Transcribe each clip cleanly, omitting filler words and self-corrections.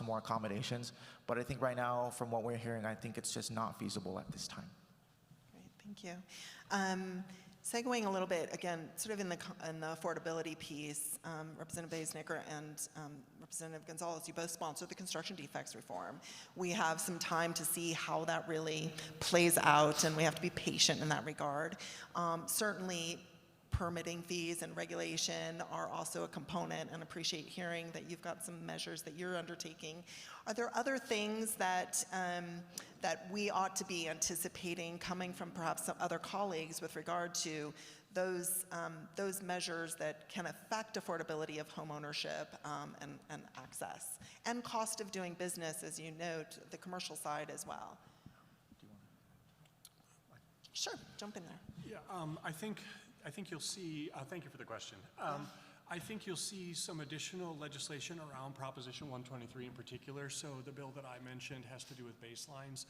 more accommodations. But I think right now, from what we're hearing, I think it's just not feasible at this time. Great, thank you. Segueing a little bit, again, sort of in the affordability piece, Representative Boesenecker and Representative Gonzalez, you both sponsor the construction defects reform. We have some time to see how that really plays out, and we have to be patient in that regard. Certainly, permitting fees and regulation are also a component, and appreciate hearing that you've got some measures that you're undertaking. Are there other things that that we ought to be anticipating coming from perhaps some other colleagues with regard to those measures that can affect affordability of home ownership and access and cost of doing business, as you note, the commercial side as well? Sure, jump in there. Yeah, I think you'll see, thank you for the question. I think you'll see some additional legislation around Proposition 123 in particular. So the bill that I mentioned has to do with baselines.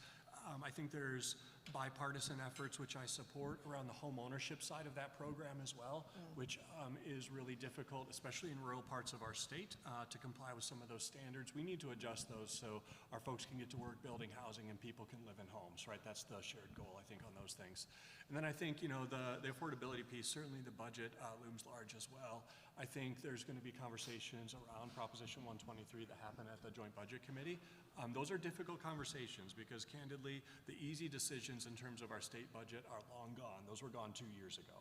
I think there's bipartisan efforts, which I support, around the home ownership side of that program as well, which is really difficult, especially in rural parts of our state, to comply with some of those standards. We need to adjust those so our folks can get to work building housing and people can live in homes, right? That's the shared goal, I think, on those things. And then I think, you know, the affordability piece, certainly the budget looms large as well. I think there's going to be conversations around Proposition 123 that happen at the Joint Budget Committee. Those are difficult conversations because, candidly, the easy decisions in terms of our state budget are long gone. Those were gone 2 years ago.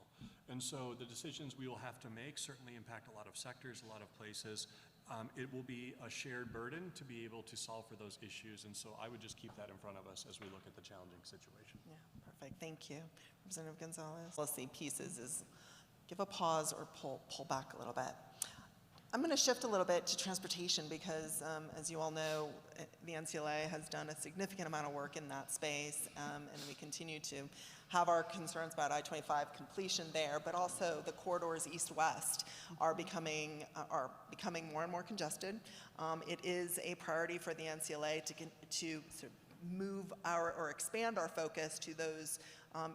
And so the decisions we will have to make certainly impact a lot of sectors, a lot of places. It will be a shared burden to be able to solve for those issues. And so I would just keep that in front of us as we look at the challenging situation. Yeah, perfect. Thank you. Representative Gonzalez. Policy pieces is give a pause or pull back a little bit. I'm going to shift a little bit to transportation because, as you all know, the NCLA has done a significant amount of work in that space, and we continue to have our concerns about I-25 completion there, but also the corridors east-west are becoming more and more congested. It is a priority for the NCLA to sort of move or expand our focus to those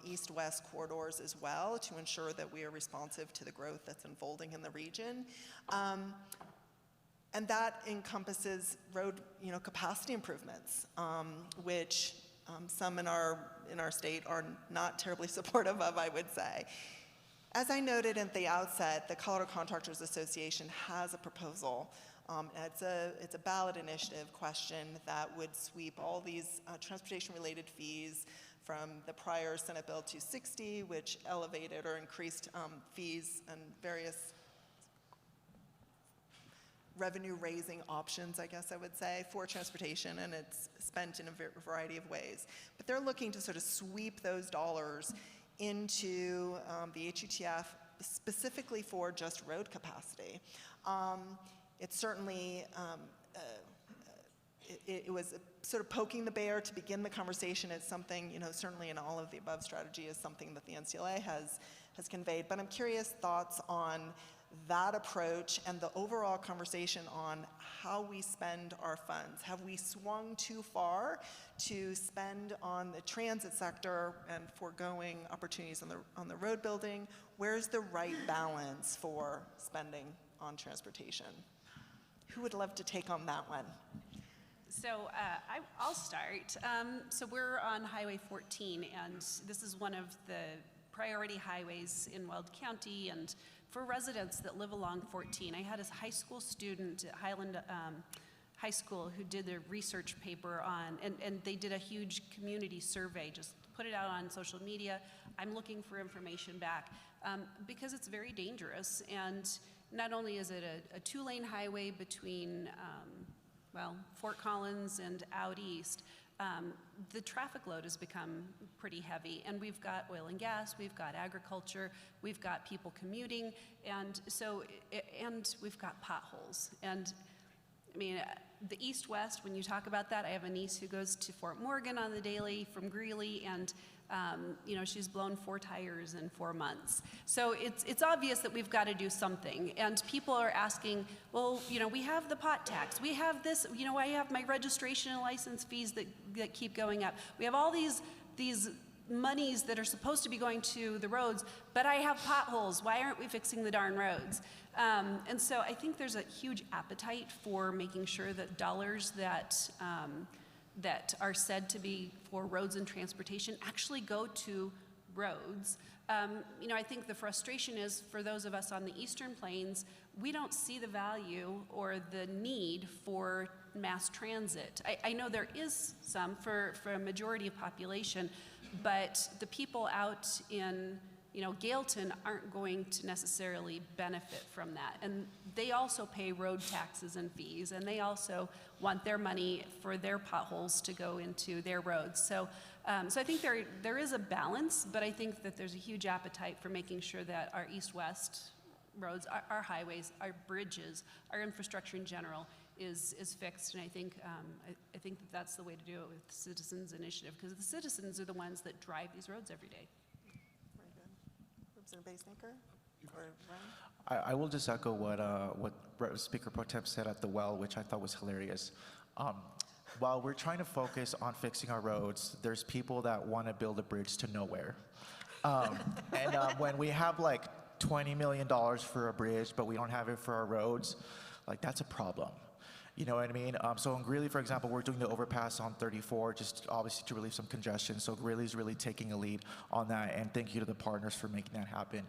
east-west corridors as well to ensure that we are responsive to the growth that's unfolding in the region. And that encompasses road, capacity improvements, which some in our state are not terribly supportive of, I would say. As I noted at the outset, the Colorado Contractors Association has a proposal. It's a ballot initiative question that would sweep all these transportation-related fees from the prior Senate Bill 260, which elevated or increased fees and various revenue-raising options, I guess I would say, for transportation, and it's spent in a variety of ways. But they're looking to sort of sweep those dollars into the HUTF specifically for just road capacity. It's certainly, it was sort of poking the bear to begin the conversation. It's something, certainly in all of the above strategy is something that the NCLA has conveyed. But I'm curious thoughts on that approach and the overall conversation on how we spend our funds. Have we swung too far to spend on the transit sector and foregoing opportunities on the road building? Where's the right balance for spending on transportation? Who would love to take on that one? So I'll start. So we're on Highway 14, and this is one of the priority highways in Weld County. And for residents that live along 14, I had a high school student at Highland High School who did a research paper on, and they did a huge community survey, just put it out on social media. I'm looking for information back because it's very dangerous. And not only is it a two-lane highway between Fort Collins and out east, the traffic load has become pretty heavy, and we've got oil and gas, we've got agriculture, we've got people commuting, and we've got potholes. And I mean, the east-west, when you talk about that, I have a niece who goes to Fort Morgan on the daily from Greeley, and she's blown 4 tires in 4 months. So it's obvious that we've got to do something. And people are asking, well, we have the pot tax. We have this, I have my registration and license fees that keep going up. We have all these monies that are supposed to be going to the roads, but I have potholes. Why aren't we fixing the darn roads? And so I think there's a huge appetite for making sure that dollars that that are said to be for roads and transportation actually go to roads. You know, I think the frustration is for those of us on the Eastern Plains, we don't see the value or the need for mass transit. I know there is some for a majority of population, but the people out in, you know, Gailton aren't going to necessarily benefit from that. And they also pay road taxes and fees, and they also want their money for their potholes to go into their roads. So I think there is a balance, but I think that there's a huge appetite for making sure that our east-west roads, our highways, our bridges, our infrastructure in general is fixed. And I think that that's the way to do it with citizens initiative, because the citizens are the ones that drive these roads every day. Very good. Representative Boesenecker or Ryan? I will just echo what Speaker Pro Tem said at the well, which I thought was hilarious. While we're trying to focus on fixing our roads, there's people that want to build a bridge to nowhere. When we have like $20 million for a bridge, but we don't have it for our roads, like that's a problem. You know what I mean? So in Greeley, for example, we're doing the overpass on 34, just obviously to relieve some congestion. So Greeley's really taking a lead on that, and thank you to the partners for making that happen.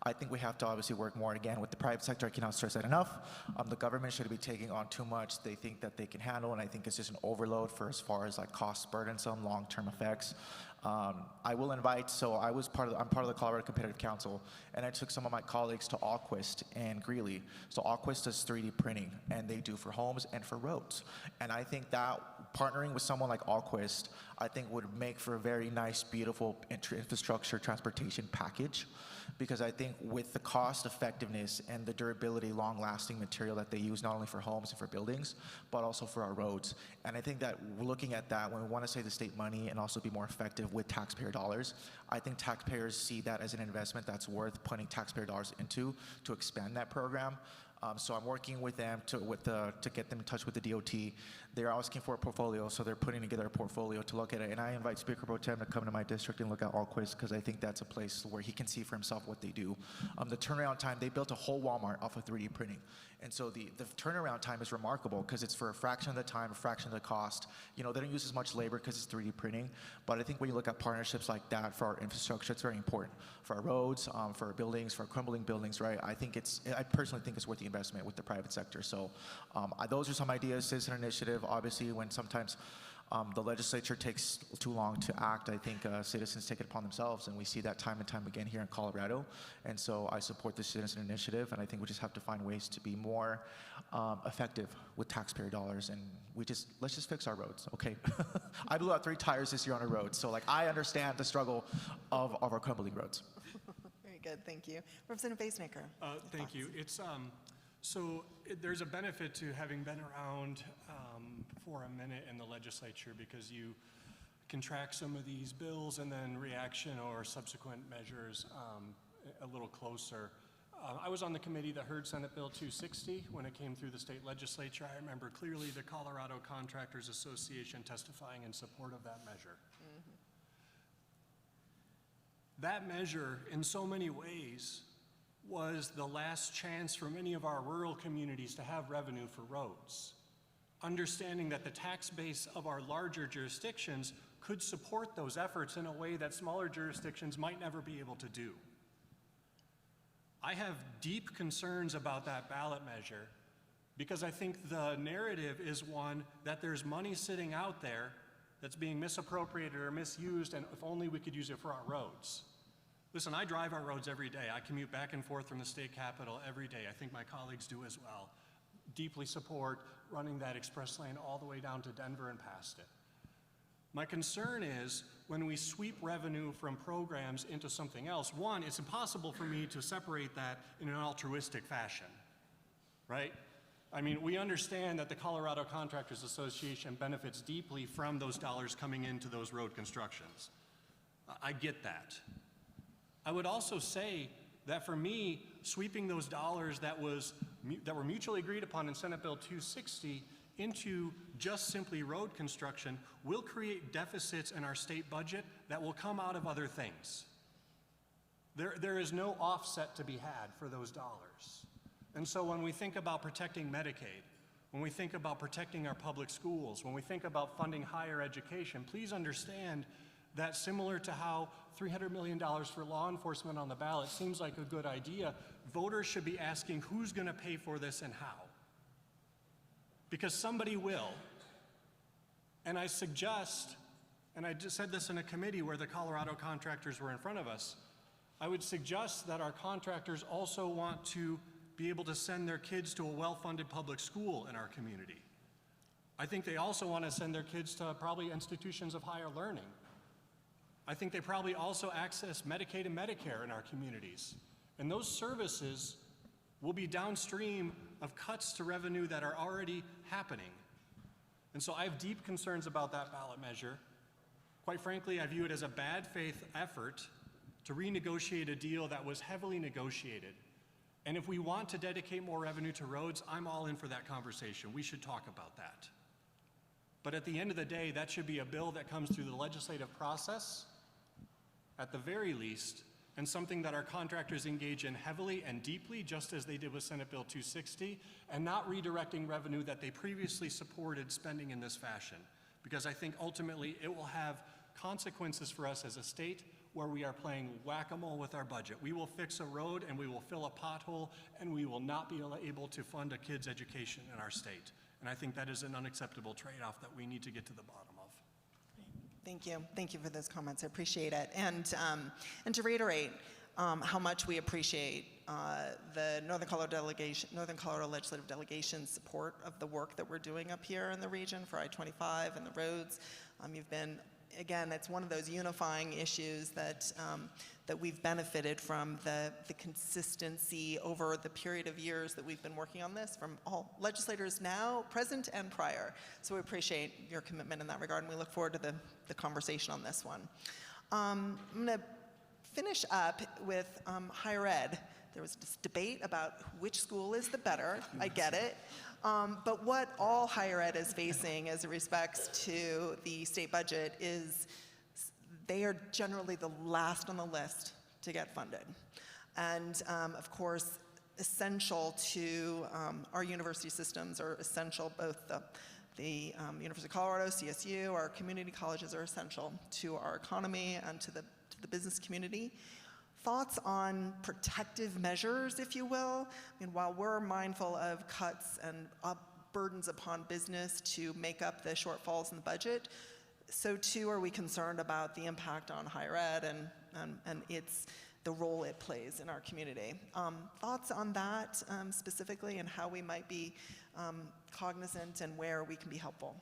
I think we have to obviously work more, again, with the private sector. I cannot stress that enough. The government shouldn't be taking on too much they think that they can handle, and I think it's just an overload for as far as like cost burdensome, long-term effects. I will invite, so I'm part of the Colorado Competitive Council, and I took some of my colleagues to Alquist and Greeley. So Alquist does 3D printing, and they do for homes and for roads. And I think that partnering with someone like Alquist, I think would make for a very nice, beautiful infrastructure transportation package. Because I think with the cost effectiveness and the durability, long-lasting material that they use, not only for homes and for buildings, but also for our roads. And I think that looking at that, when we want to save the state money and also be more effective with taxpayer dollars, I think taxpayers see that as an investment that's worth putting taxpayer dollars into to expand that program. So I'm working with them to get them in touch with the DOT. They're asking for a portfolio, so they're putting together a portfolio to look at it. And I invite Speaker Pro Tem to come to my district and look at Alquist, because I think that's a place where he can see for himself what they do. The turnaround time, they built a whole Walmart off of 3D printing. And so the turnaround time is remarkable because it's for a fraction of the time, a fraction of the cost. You know, they don't use as much labor because it's 3D printing. But I think when you look at partnerships like that for our infrastructure, it's very important. For our roads, for our buildings, for our crumbling buildings, right? I personally think it's worth the investment with the private sector. So those are some ideas. Citizen initiative, obviously, when sometimes the legislature takes too long to act, I think citizens take it upon themselves, and we see that time and time again here in Colorado. And so I support the citizen initiative, and I think we just have to find ways to be more effective with taxpayer dollars, and let's just fix our roads, okay? I blew out 3 tires this year on a road, so like I understand the struggle of our crumbling roads. Very good, thank you. Representative Boesenecker. Thank you. There's a benefit to having been around for a minute in the legislature, because you can track some of these bills and then reaction or subsequent measures a little closer. I was on the committee that heard Senate Bill 260 when it came through the state legislature. I remember clearly the Colorado Contractors Association testifying in support of that measure. Mm-hmm. That measure, in so many ways, was the last chance for many of our rural communities to have revenue for roads, understanding that the tax base of our larger jurisdictions could support those efforts in a way that smaller jurisdictions might never be able to do. I have deep concerns about that ballot measure, because I think the narrative is one that there's money sitting out there that's being misappropriated or misused, and if only we could use it for our roads. Listen, I drive our roads every day. I commute back and forth from the state capitol every day. I think my colleagues do as well. Deeply support running that express lane all the way down to Denver and past it. My concern is when we sweep revenue from programs into something else, one, it's impossible for me to separate that in an altruistic fashion, right? I mean, we understand that the Colorado Contractors Association benefits deeply from those dollars coming into those road constructions. I get that. I would also say that for me, sweeping those dollars that were mutually agreed upon in Senate Bill 260 into just simply road construction will create deficits in our state budget that will come out of other things. There is no offset to be had for those dollars. And so when we think about protecting Medicaid, when we think about protecting our public schools, when we think about funding higher education, please understand that similar to how $300 million for law enforcement on the ballot seems like a good idea, voters should be asking who's going to pay for this and how. Because somebody will. And I suggest, and I just said this in a committee where the Colorado contractors were in front of us, I would suggest that our contractors also want to be able to send their kids to a well-funded public school in our community. I think they also want to send their kids to probably institutions of higher learning. I think they probably also access Medicaid and Medicare in our communities. And those services will be downstream of cuts to revenue that are already happening. And so I have deep concerns about that ballot measure. Quite frankly, I view it as a bad faith effort to renegotiate a deal that was heavily negotiated. And if we want to dedicate more revenue to roads, I'm all in for that conversation. We should talk about that. But at the end of the day, that should be a bill that comes through the legislative process, at the very least, and something that our contractors engage in heavily and deeply, just as they did with Senate Bill 260, and not redirecting revenue that they previously supported spending in this fashion. Because I think ultimately it will have consequences for us as a state where we are playing whack-a-mole with our budget. We will fix a road and we will fill a pothole and we will not be able to fund a kid's education in our state. And I think that is an unacceptable trade-off that we need to get to the bottom of. Thank you. Thank you for those comments. I appreciate it. And to reiterate how much we appreciate the Northern Colorado Legislative Delegation's support of the work that we're doing up here in the region for I-25 and the roads. You've been, again, it's one of those unifying issues that that we've benefited from the consistency over the period of years that we've been working on this from all legislators now, present and prior. So we appreciate your commitment in that regard, and we look forward to the conversation on this one. I'm going to finish up with higher ed. There was this debate about which school is the better. I get it. But what all higher ed is facing as it respects to the state budget is they are generally the last on the list to get funded. And of course, essential to our university systems are essential, both the University of Colorado, CSU, our community colleges are essential to our economy and to the business community. Thoughts on protective measures, if you will? I mean, while we're mindful of cuts and burdens upon business to make up the shortfalls in the budget, so too are we concerned about the impact on higher ed and the role it plays in our community. Thoughts on that specifically and how we might be cognizant and where we can be helpful?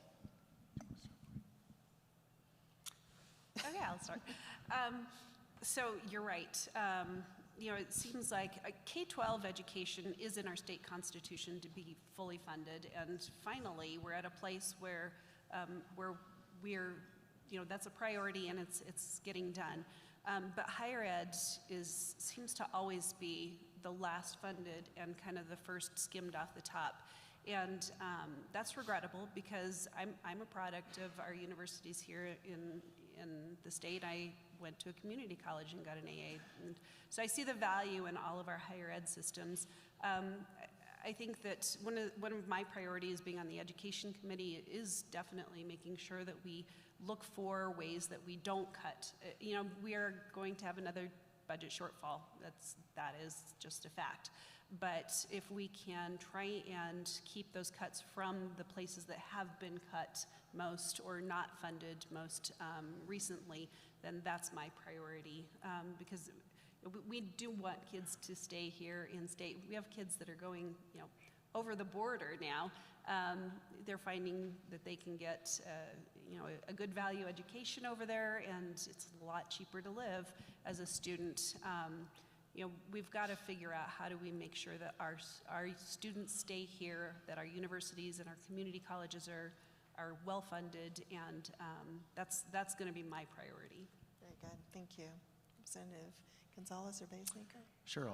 Okay, I'll start. So you're right. It seems like K-12 education is in our state constitution to be fully funded, and finally we're at a place where we're, that's a priority and it's getting done. But higher ed seems to always be the last funded and kind of the first skimmed off the top. And that's regrettable because I'm a product of our universities here in the state. I went to a community college and got an AA. And so I see the value in all of our higher ed systems. I think that one of my priorities being on the education committee is definitely making sure that we look for ways that we don't cut. We are going to have another budget shortfall. That is just a fact. But if we can try and keep those cuts from the places that have been cut most or not funded most recently, then that's my priority. Because we do want kids to stay here in state. We have kids that are going, over the border now. They're finding that they can get, a good value education over there, and it's a lot cheaper to live as a student. We've got to figure out how do we make sure that our students stay here, that our universities and our community colleges are well funded, and that's going to be my priority. Very good, thank you. Representative Gonzalez or Boesenecker? Sure.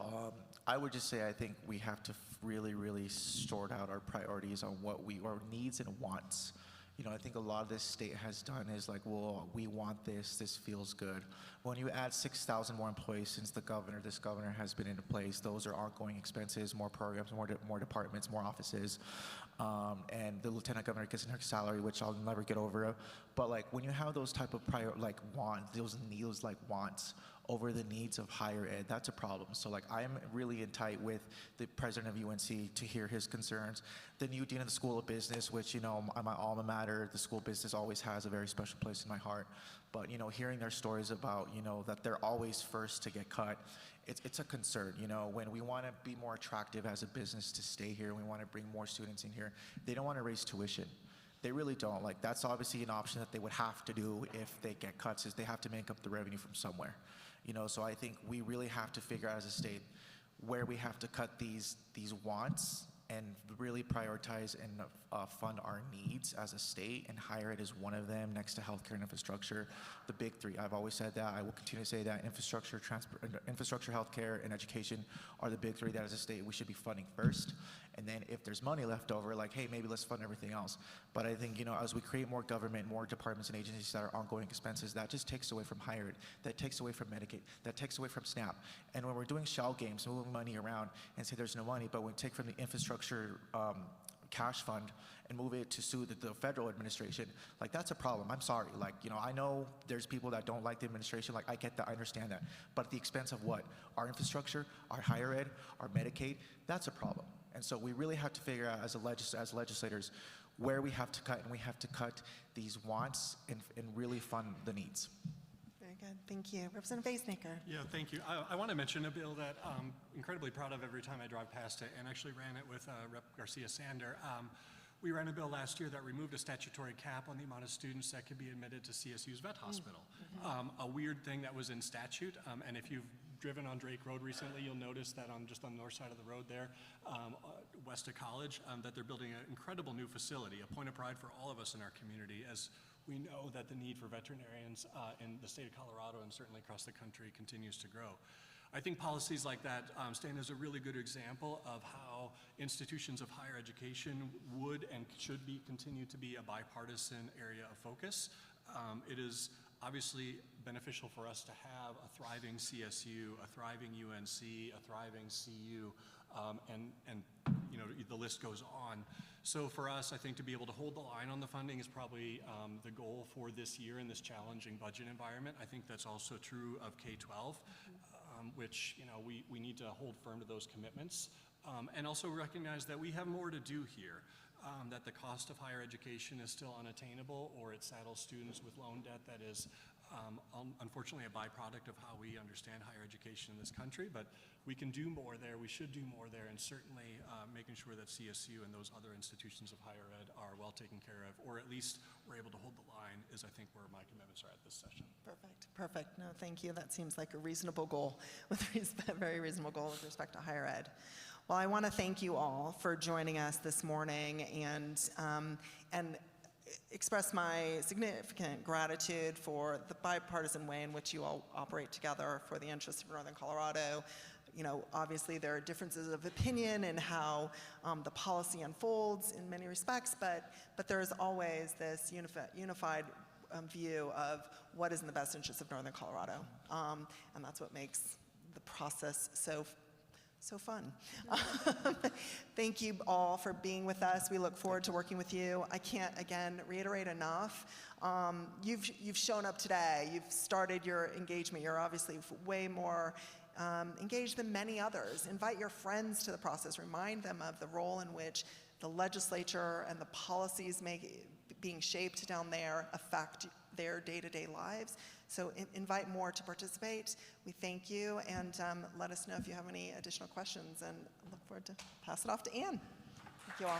I would just say I think we have to really, really sort out our priorities on what our needs and wants. You know, I think a lot of this state has done is like, well, we want this feels good. When you add 6,000 more employees since this governor has been into place, those are ongoing expenses, more programs, more departments, more offices, and the lieutenant governor gets her salary, which I'll never get over. But like when you have those type of wants over the needs of higher ed, that's a problem. So like I'm really in tight with the president of UNC to hear his concerns. The new dean of the School of Business, which, you know, my alma mater, the school of business always has a very special place in my heart. But, you know, hearing their stories about, you know, that they're always first to get cut, it's a concern. You know, when we want to be more attractive as a business to stay here, we want to bring more students in here, they don't want to raise tuition. They really don't. Like, that's obviously an option that they would have to do if they get cuts, is they have to make up the revenue from somewhere. You know, so I think we really have to figure out as a state where we have to cut these wants and really prioritize and fund our needs as a state, and higher ed is one of them, next to healthcare and infrastructure. The big three. I've always said that. I will continue to say that. Infrastructure, healthcare, and education are the big three that as a state we should be funding first. And then if there's money left over, like, hey, maybe let's fund everything else. But I think, you know, as we create more government, more departments and agencies that are ongoing expenses, that just takes away from higher ed, that takes away from Medicaid, that takes away from SNAP. And when we're doing shell games, moving money around and say there's no money, but when we take from the infrastructure cash fund and move it to the federal administration, like, that's a problem. I'm sorry. Like, you know, I know there's people that don't like the administration. Like, I get that. I understand that. But at the expense of what? Our infrastructure, our higher ed, our Medicaid, that's a problem. And so we really have to figure out as legislators where we have to cut, and we have to cut these wants and really fund the needs. Very good. Thank you. Representative Boesenecker. Yeah, thank you. I want to mention a bill that I'm incredibly proud of every time I drive past it, and actually ran it with Rep. Garcia Sander. We ran a bill last year that removed a statutory cap on the amount of students that could be admitted to CSU's vet hospital. A weird thing that was in statute, and if you've driven on Drake Road recently, you'll notice that just on the north side of the road there, west of College, that they're building an incredible new facility, a point of pride for all of us in our community, as we know that the need for veterinarians in the state of Colorado and certainly across the country continues to grow. I think policies like that stand as a really good example of how institutions of higher education would and should continue to be a bipartisan area of focus. It is obviously beneficial for us to have a thriving CSU, a thriving UNC, a thriving CU, and you know, the list goes on. So for us, I think to be able to hold the line on the funding is probably the goal for this year in this challenging budget environment. I think that's also true of K-12, which, you know, we need to hold firm to those commitments, and also recognize that we have more to do here. That the cost of higher education is still unattainable, or it saddles students with loan debt that is unfortunately a byproduct of how we understand higher education in this country. But we can do more there, we should do more there, and certainly making sure that CSU and those other institutions of higher ed are well taken care of, or at least we're able to hold the line, is I think where my commitments are at this session. Perfect. Perfect. No, thank you. That seems like a reasonable goal, very reasonable goal with respect to higher ed. Well, I want to thank you all for joining us this morning, and express my significant gratitude for the bipartisan way in which you all operate together for the interests of Northern Colorado. You know, obviously there are differences of opinion in how the policy unfolds in many respects, but there is always this unified view of what is in the best interest of Northern Colorado, and that's what makes the process so fun. Thank you all for being with us. We look forward to working with you. I can't, again, reiterate enough. You've shown up today. You've started your engagement. You're obviously way more engaged than many others. Invite your friends to the process. Remind them of the role in which the legislature and the policies being shaped down there affect their day-to-day lives. So invite more to participate. We thank you, and let us know if you have any additional questions, and I look forward to pass it off to Ann. Thank you all.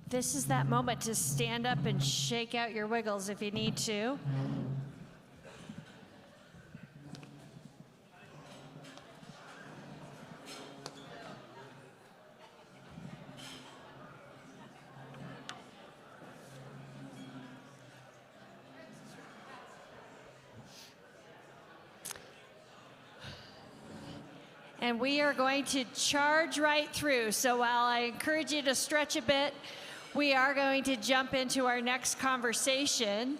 This is that moment to stand up and shake out your wiggles if you need to. and we are going to charge right through. So while I encourage you to stretch a bit, we are going to jump into our next conversation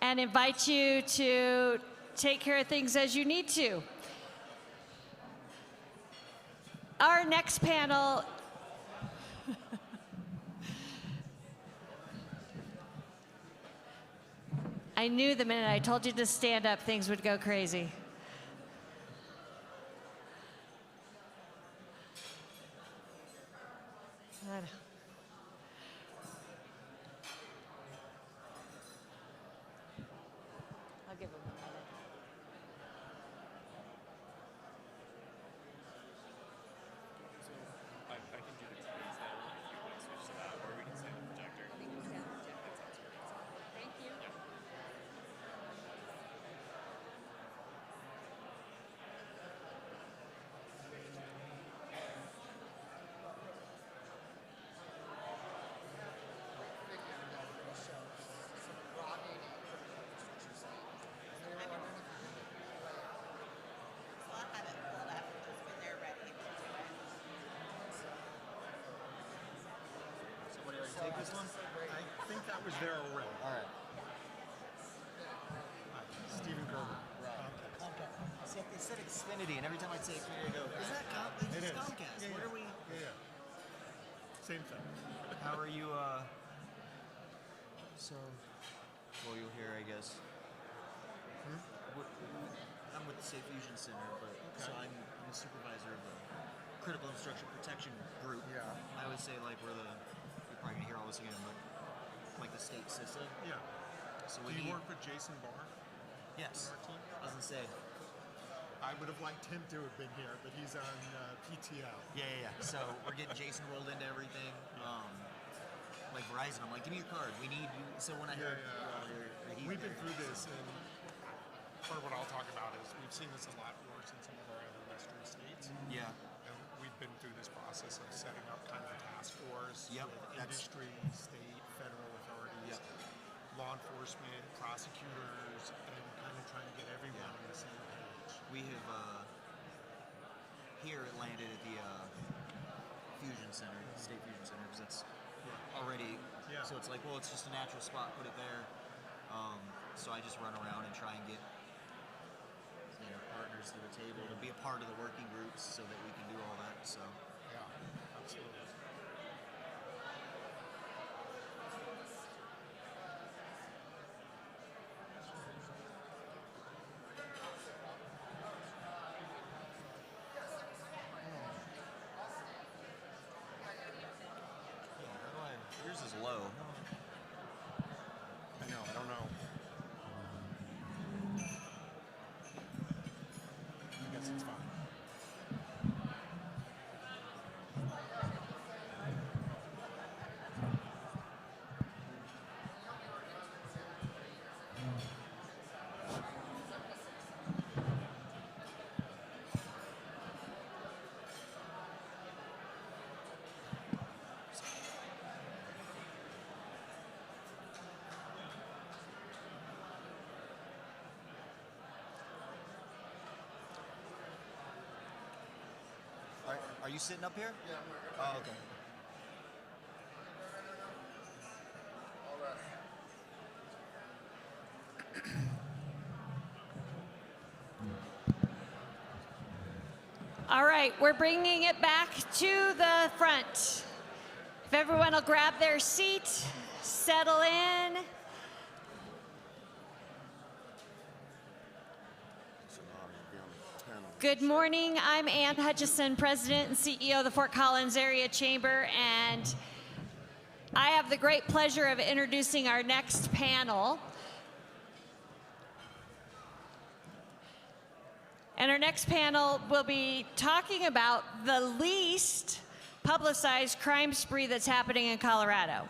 and invite you to take care of things as you need to. Our next panel I knew the minute I told you to stand up, things would go crazy. I'll give him a minute. I can do the TVs now if you want to switch to that, or we can stay on the projector. I think we can stay on the projector. Thank you. I'll have it pulled up just when they're ready to do it. Somebody already take this one? I think that was there already. All right. Stephen Gerber. See, they said Xfinity, and every time I say Xfinity, I go, is that It is. Comcast? Yeah, What yeah. are we? Yeah. Same thing. How are you, So, well, you'll hear, I guess. I'm with the Safe Fusion Center, but so I'm the supervisor of the Critical Infrastructure Protection Group. Yeah. I would say like we're the, you're probably gonna hear all this again, but like the state CISA. Yeah. So Do we you work with Jason Barr? Yes. on our team? I was gonna say. I would have liked him to have been here, but he's on PTO. Yeah. So we're getting Jason rolled into everything. Like Verizon, I'm like, give me your card. We need you. So when I heard, We've been through this, and part of what I'll talk about is we've seen this a lot worse in some of our other western states. Yeah. And we've been through this process of setting up kind of a task force Yep, with that's- industry, state, federal authorities, law enforcement, prosecutors, and kind of trying to get everyone on the same page. We have here it landed at the Fusion Center, State Fusion Center, because that's already. Yeah. So it's like, well, it's just a natural spot. Put it there. So I just run around and try and get partners to the table to be a part of the working groups so that we can do all that. So Yeah, absolutely. yeah, how do I? Yours is low. I know, I don't know. I guess it's fine. Are you sitting up here? Yeah. Oh, okay. All right, we're bringing it back to the front. If everyone will grab their seat, settle in. Good morning. I'm Ann Hutchison, President and CEO of the Fort Collins Area Chamber, and I have the great pleasure of introducing our next panel. And our next panel will be talking about the least publicized crime spree that's happening in Colorado.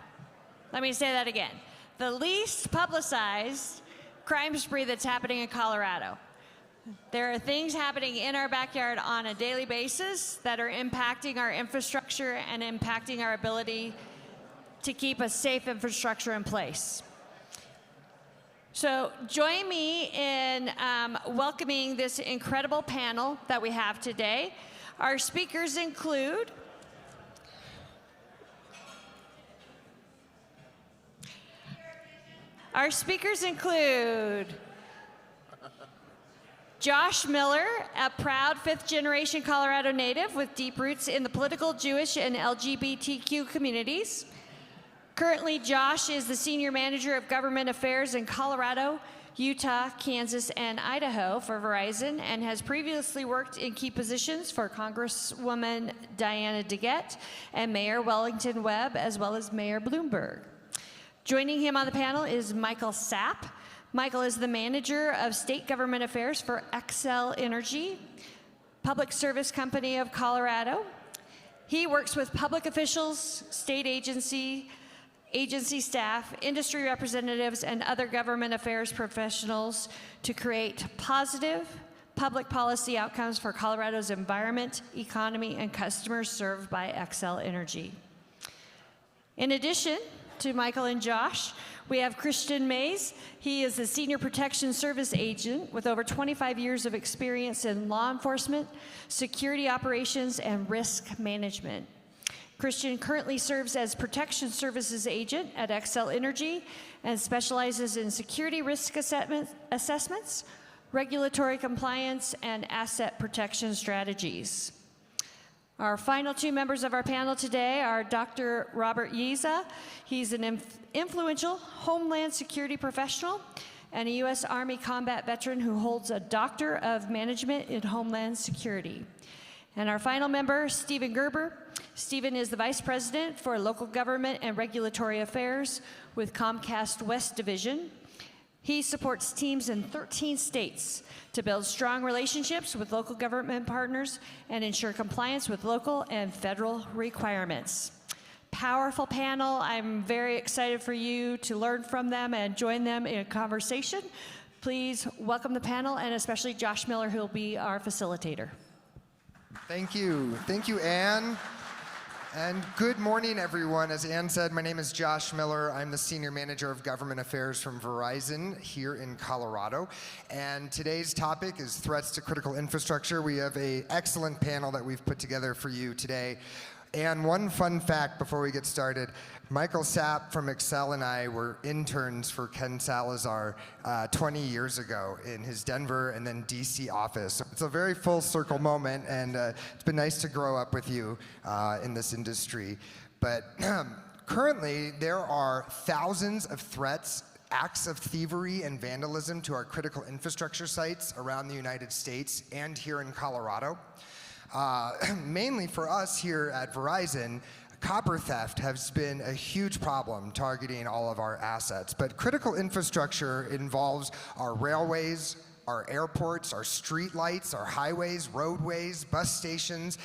Let me say that again. The least publicized crime spree that's happening in Colorado. There are things happening in our backyard on a daily basis that are impacting our infrastructure and impacting our ability to keep a safe infrastructure in place. So join me in welcoming this incredible panel that we have today. Our speakers include Josh Miller, a proud fifth-generation Colorado native with deep roots in the political, Jewish, and LGBTQ communities. Currently, Josh is the Senior Manager of Government Affairs in Colorado, Utah, Kansas, and Idaho for Verizon, and has previously worked in key positions for Congresswoman Diana DeGette and Mayor Wellington Webb, as well as Mayor Bloomberg. Joining him on the panel is Michael Sapp. Michael is the Manager of State Government Affairs for Xcel Energy, Public Service Company of Colorado. He works with public officials, state agency staff, industry representatives, and other government affairs professionals to create positive public policy outcomes for Colorado's environment, economy, and customers served by Xcel Energy. In addition to Michael and Josh, we have Christian Maes. He is a Senior Protection Service Agent with over 25 years of experience in law enforcement, security operations, and risk management. Christian currently serves as Protection Services Agent at Xcel Energy and specializes in security risk assessments, regulatory compliance, and asset protection strategies. Our final two members of our panel today are Dr. Robert Yiza. He's an influential Homeland Security professional and a U.S. Army combat veteran who holds a Doctor of Management in Homeland Security. And our final member, Stephen Gerber. Stephen is the Vice President for Local Government and Regulatory Affairs with Comcast West Division. He supports teams in 13 states to build strong relationships with local government partners and ensure compliance with local and federal requirements. Powerful panel. I'm very excited for you to learn from them and join them in a conversation. Please welcome the panel, and especially Josh Miller, who will be our facilitator. Thank you. Thank you, Anne. And good morning, everyone. As Anne said, my name is Josh Miller. I'm the Senior Manager of Government Affairs from Verizon here in Colorado. And today's topic is threats to critical infrastructure. We have an excellent panel that we've put together for you today. And one fun fact before we get started, Michael Sapp from Xcel and I were interns for Ken Salazar 20 years ago in his Denver and then DC office. So it's a very full circle moment, and it's been nice to grow up with you in this industry. But currently, there are thousands of threats, acts of thievery and vandalism to our critical infrastructure sites around the United States and here in Colorado. Mainly for us here at Verizon, copper theft has been a huge problem targeting all of our assets. But critical infrastructure involves our railways, our airports, our street lights, our highways, roadways, bus stations,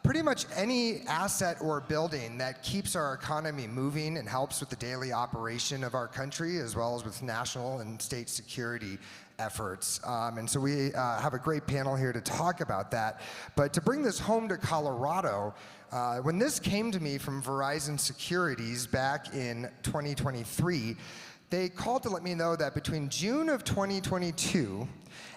pretty much any asset or building that keeps our economy moving and helps with the daily operation of our country, as well as with national and state security efforts. And so we have a great panel here to talk about that. But to bring this home to Colorado, when this came to me from Verizon Securities back in 2023, they called to let me know that between June of 2022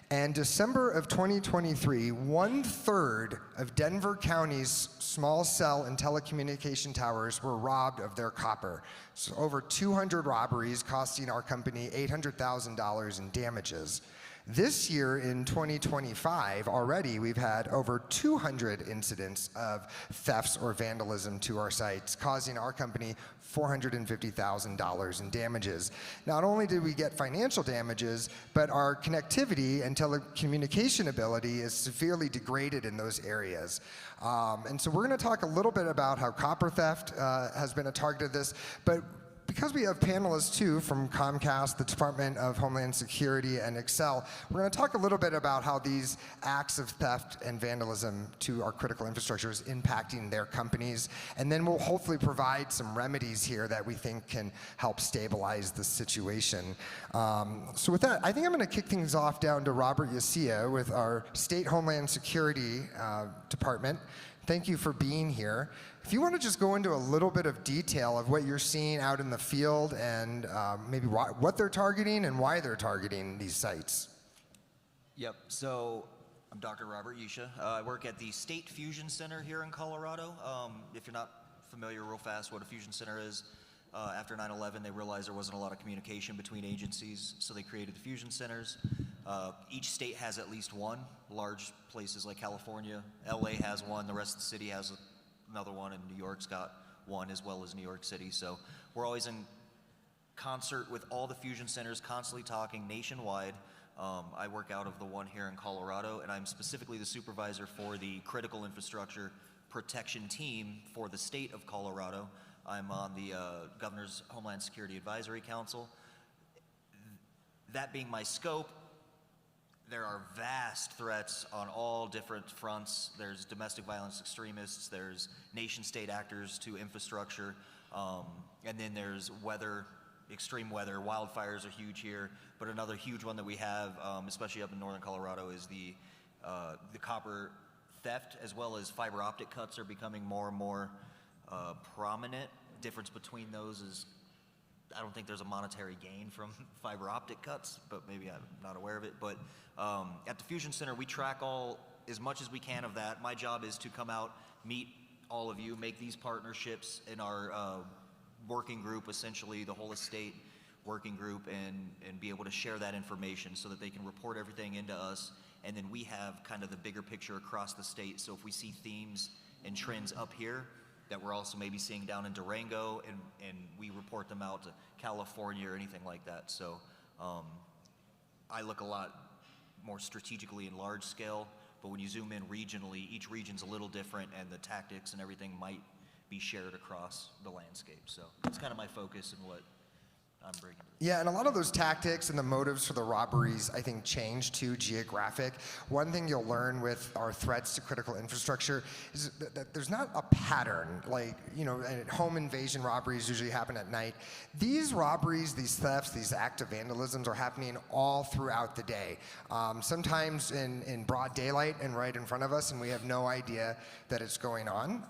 and December of 2023, 1/3 of Denver County's small cell and telecommunication towers were robbed of their copper. So over 200 robberies costing our company $800,000 in damages. This year in 2025, already we've had over 200 incidents of thefts or vandalism to our sites, causing our company $450,000 in damages. Not only did we get financial damages, but our connectivity and telecommunication ability is severely degraded in those areas. And so we're going to talk a little bit about how copper theft has been a target of this, but because we have panelists too from Comcast, the Department of Homeland Security, and Xcel, we're going to talk a little bit about how these acts of theft and vandalism to our critical infrastructure is impacting their companies, and then we'll hopefully provide some remedies here that we think can help stabilize the situation. So with that, I think I'm going to kick things off down to Robert Garcia with our State Homeland Security Department Thank you for being here. If you want to just go into a little bit of detail of what you're seeing out in the field and maybe what they're targeting and why they're targeting these sites. Yep, so I'm Dr. Robert Yusha. I work at the State Fusion Center here in Colorado. If you're not familiar real fast what a fusion center is, after 9/11 they realized there wasn't a lot of communication between agencies, so they created the fusion centers. Each state has at least one. Large places like California, LA has one, the rest of the city has another one, and New York's got one as well as New York City. So we're always in concert with all the fusion centers, constantly talking nationwide. I work out of the one here in Colorado, and I'm specifically the supervisor for the critical infrastructure protection team for the state of Colorado. I'm on the Governor's Homeland Security Advisory Council. That being my scope, there are vast threats on all different fronts. There's domestic violence extremists, there's nation-state actors to infrastructure, and then there's weather, extreme weather. Wildfires are huge here, but another huge one that we have, especially up in northern Colorado, is the copper theft, as well as fiber optic cuts are becoming more and more prominent. Difference between those is I don't think there's a monetary gain from fiber optic cuts, but maybe I'm not aware of it. But at the Fusion Center, we track as much as we can of that. My job is to come out, meet all of you, make these partnerships in our working group, essentially the whole estate working group, and be able to share that information so that they can report everything into us. And then we have kind of the bigger picture across the state. So if we see themes and trends up here that we're also maybe seeing down in Durango, and we report them out to California or anything like that. So I look a lot more strategically and large scale, but when you zoom in regionally, each region's a little different, and the tactics and everything might be shared across the landscape. So that's kind of my focus and what I'm bringing to this. Yeah, and a lot of those tactics and the motives for the robberies, I think, change to geographic. One thing you'll learn with our threats to critical infrastructure is that there's not a pattern. Like, you know, home invasion robberies usually happen at night. These robberies, these thefts, these acts of vandalisms are happening all throughout the day. Sometimes in broad daylight and right in front of us, and we have no idea that it's going on.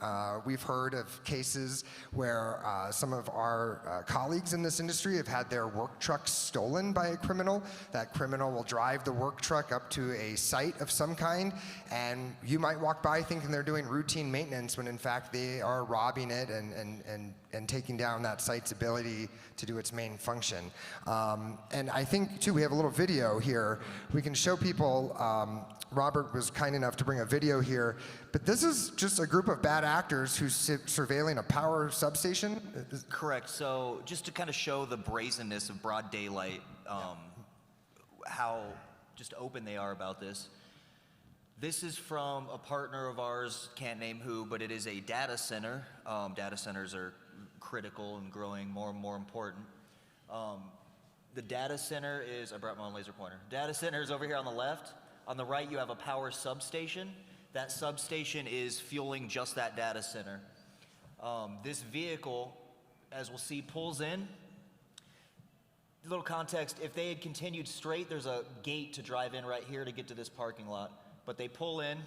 We've heard of cases where some of our colleagues in this industry have had their work trucks stolen by a criminal. That criminal will drive the work truck up to a site of some kind, and you might walk by thinking they're doing routine maintenance when in fact they are robbing it and taking down that site's ability to do its main function. And I think too, we have a little video here. We can show people, Robert was kind enough to bring a video here, but this is just a group of bad actors who's surveilling a power substation. Correct. So just to kind of show the brazenness of broad daylight, how just open they are about this. This is from a partner of ours, can't name who, but it is a data center. Data centers are critical and growing more and more important. The data center is, I brought my own laser pointer. Data center is over here on the left. On the right, you have a power substation. That substation is fueling just that data center. This vehicle, as we'll see, pulls in. A little context, if they had continued straight, there's a gate to drive in right here to get to this parking lot. But they pull in.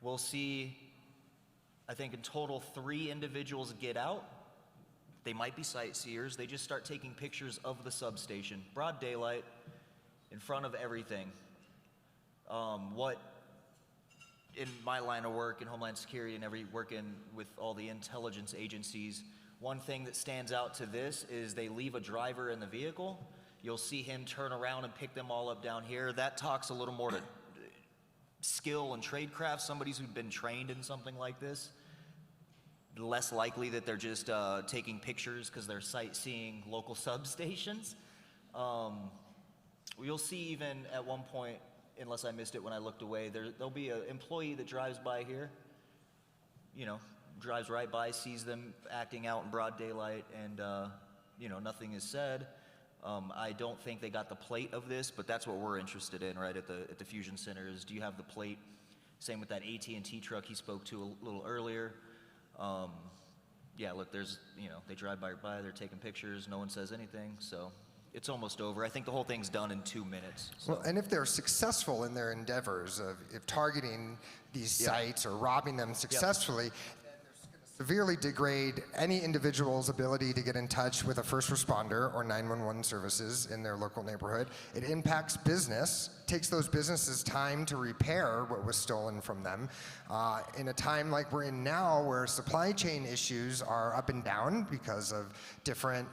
We'll see, I think in total, 3 individuals get out. They might be sightseers. They just start taking pictures of the substation. Broad daylight, in front of everything. What, in my line of work in Homeland Security and working with all the intelligence agencies, one thing that stands out to this is they leave a driver in the vehicle. You'll see him turn around and pick them all up down here. That talks a little more to skill and tradecraft, somebody who's been trained in something like this. Less likely that they're just taking pictures because they're sightseeing local substations. You'll see even at one point, unless I missed it when I looked away, there'll be an employee that drives by here, you know, drives right by, sees them acting out in broad daylight, and, you know, nothing is said. I don't think they got the plate of this, but that's what we're interested in, right, at the Fusion Center is, do you have the plate? Same with that AT&T truck he spoke to a little earlier. Yeah, look, there's, you know, they drive by, they're taking pictures, no one says anything, so it's almost over. I think the whole thing's done in 2 minutes. So. Well, and if they're successful in their endeavors of if targeting these sites or robbing them successfully, severely degrade any individual's ability to get in touch with a first responder or 911 services in their local neighborhood. It impacts business, takes those businesses time to repair what was stolen from them. In a time like we're in now, where supply chain issues are up and down because of different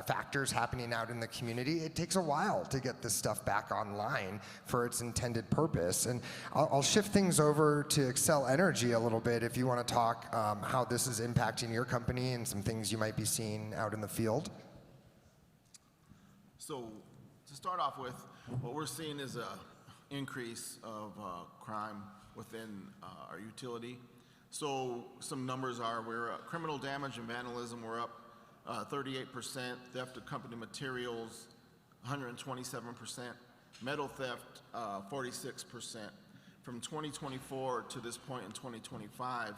factors happening out in the community, it takes a while to get this stuff back online for its intended purpose. And I'll shift things over to Xcel Energy a little bit if you want to talk how this is impacting your company and some things you might be seeing out in the field. So to start off with, what we're seeing is a increase of crime within our utility. So some numbers are, we're criminal damage and vandalism, we're up 38%, theft of company materials, 127%, metal theft, 46%. From 2024 to this point in 2025,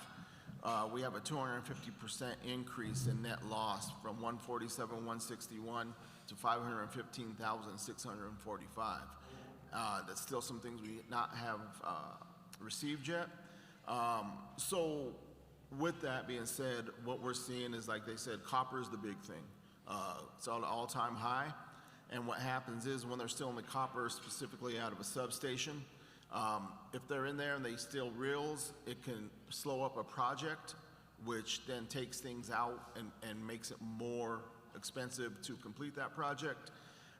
we have a 250% increase in net loss from 147,161 to 515,645. That's still some things we not have received yet. So with that being said, what we're seeing is, like they said, copper is the big thing. It's on an all-time high. And what happens is when they're stealing the copper, specifically out of a substation, if they're in there and they steal reels, it can slow up a project, which then takes things out and makes it more expensive to complete that project.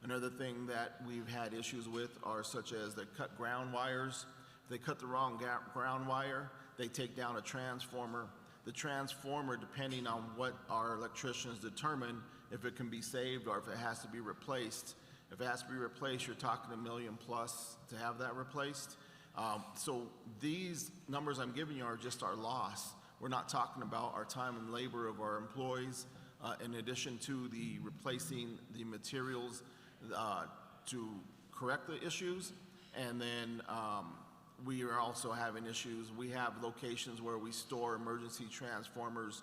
Another thing that we've had issues with are such as they cut ground wires. If they cut the wrong ground wire, they take down a transformer. The transformer, depending on what our electricians determine, if it can be saved or if it has to be replaced. If it has to be replaced, you're talking $1 million plus to have that replaced. So these numbers I'm giving you are just our loss. We're not talking about our time and labor of our employees, in addition to the replacing the materials to correct the issues. And then we are also having issues. We have locations where we store emergency transformers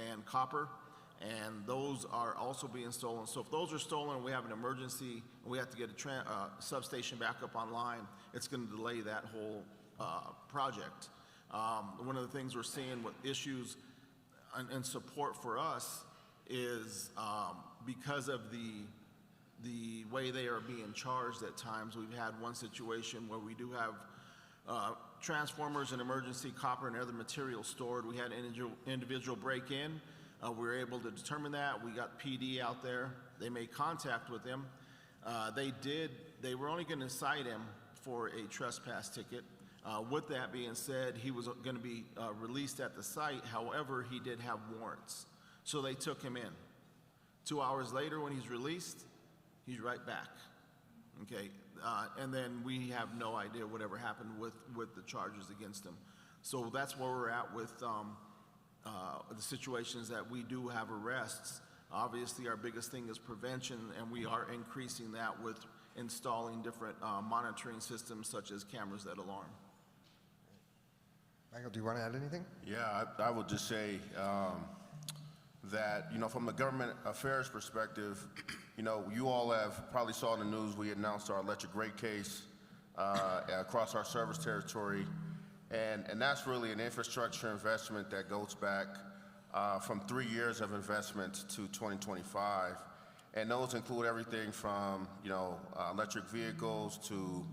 and copper, and those are also being stolen. So if those are stolen and we have an emergency and we have to get a substation back up online, it's going to delay that whole project. One of the things we're seeing with issues and support for us is because of the way they are being charged at times. We've had one situation where we do have transformers and emergency copper and other materials stored. We had an individual break in. We were able to determine that. We got PD out there. They made contact with him. They were only going to cite him for a trespass ticket. With that being said, he was going to be released at the site. However, he did have warrants. So they took him in. 2 hours later, when he's released, he's right back. Okay, and then we have no idea whatever happened with the charges against him. So that's where we're at with the situations that we do have arrests. Obviously, our biggest thing is prevention, and we are increasing that with installing different monitoring systems such as cameras that alarm. Michael, do you want to add anything? Yeah, I would just say that, from the government affairs perspective, you all have probably saw in the news, we announced our electric rate case across our service territory. And that's really an infrastructure investment that goes back from 3 years of investment to 2025. And those include everything from, electric vehicles to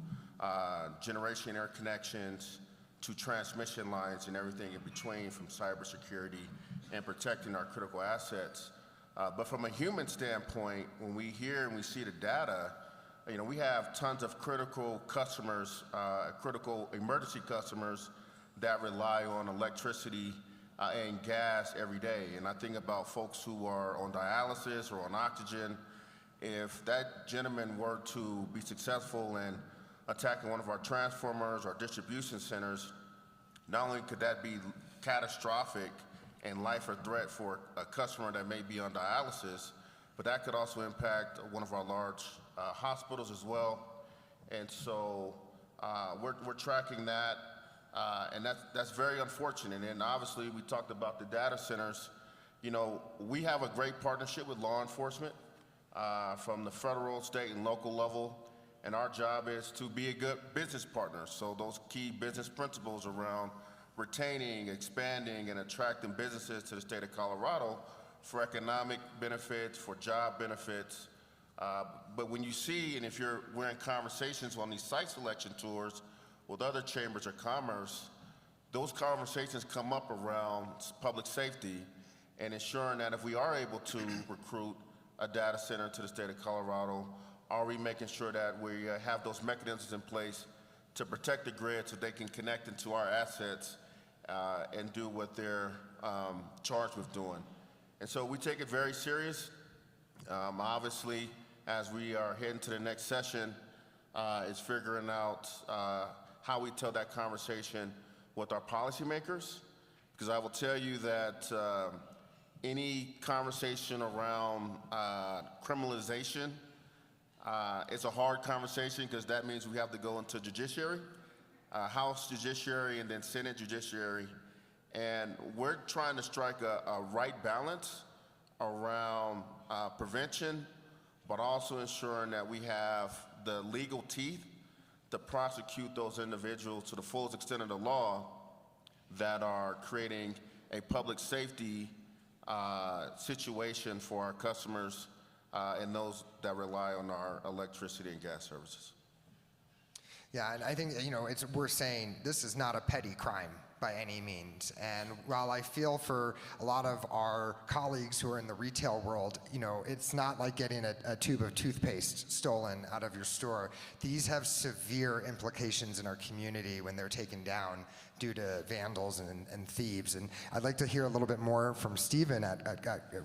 generation interconnections to transmission lines and everything in between, from cybersecurity and protecting our critical assets. But from a human standpoint, when we hear and we see the data, we have tons of critical customers, critical emergency customers that rely on electricity and gas every day. And I think about folks who are on dialysis or on oxygen. If that gentleman were to be successful in attacking one of our transformers or distribution centers, not only could that be catastrophic and life or threat for a customer that may be on dialysis, but that could also impact one of our large hospitals as well. And so we're tracking that, and that's very unfortunate. And obviously, we talked about the data centers. We have a great partnership with law enforcement, from the federal, state, and local level. And our job is to be a good business partner. So those key business principles around retaining, expanding, and attracting businesses to the state of Colorado for economic benefits, for job benefits. But when you see, and if we're in conversations on these site selection tours with other chambers of commerce, those conversations come up around public safety and ensuring that if we are able to recruit a data center to the state of Colorado, are we making sure that we have those mechanisms in place to protect the grid so they can connect into our assets and do what they're charged with doing. And so we take it very serious. Obviously, as we are heading to the next session, is figuring out how we tell that conversation with our policymakers, because I will tell you that any conversation around criminalization, it's a hard conversation because that means we have to go into judiciary, House Judiciary, and then Senate Judiciary. And we're trying to strike a right balance around prevention, but also ensuring that we have the legal teeth to prosecute those individuals to the fullest extent of the law that are creating a public safety situation for our customers and those that rely on our electricity and gas services. Yeah, and I think, we're saying this is not a petty crime by any means. And while I feel for a lot of our colleagues who are in the retail world, it's not like getting a tube of toothpaste stolen out of your store. These have severe implications in our community when they're taken down due to vandals and thieves. And I'd like to hear a little bit more from Stephen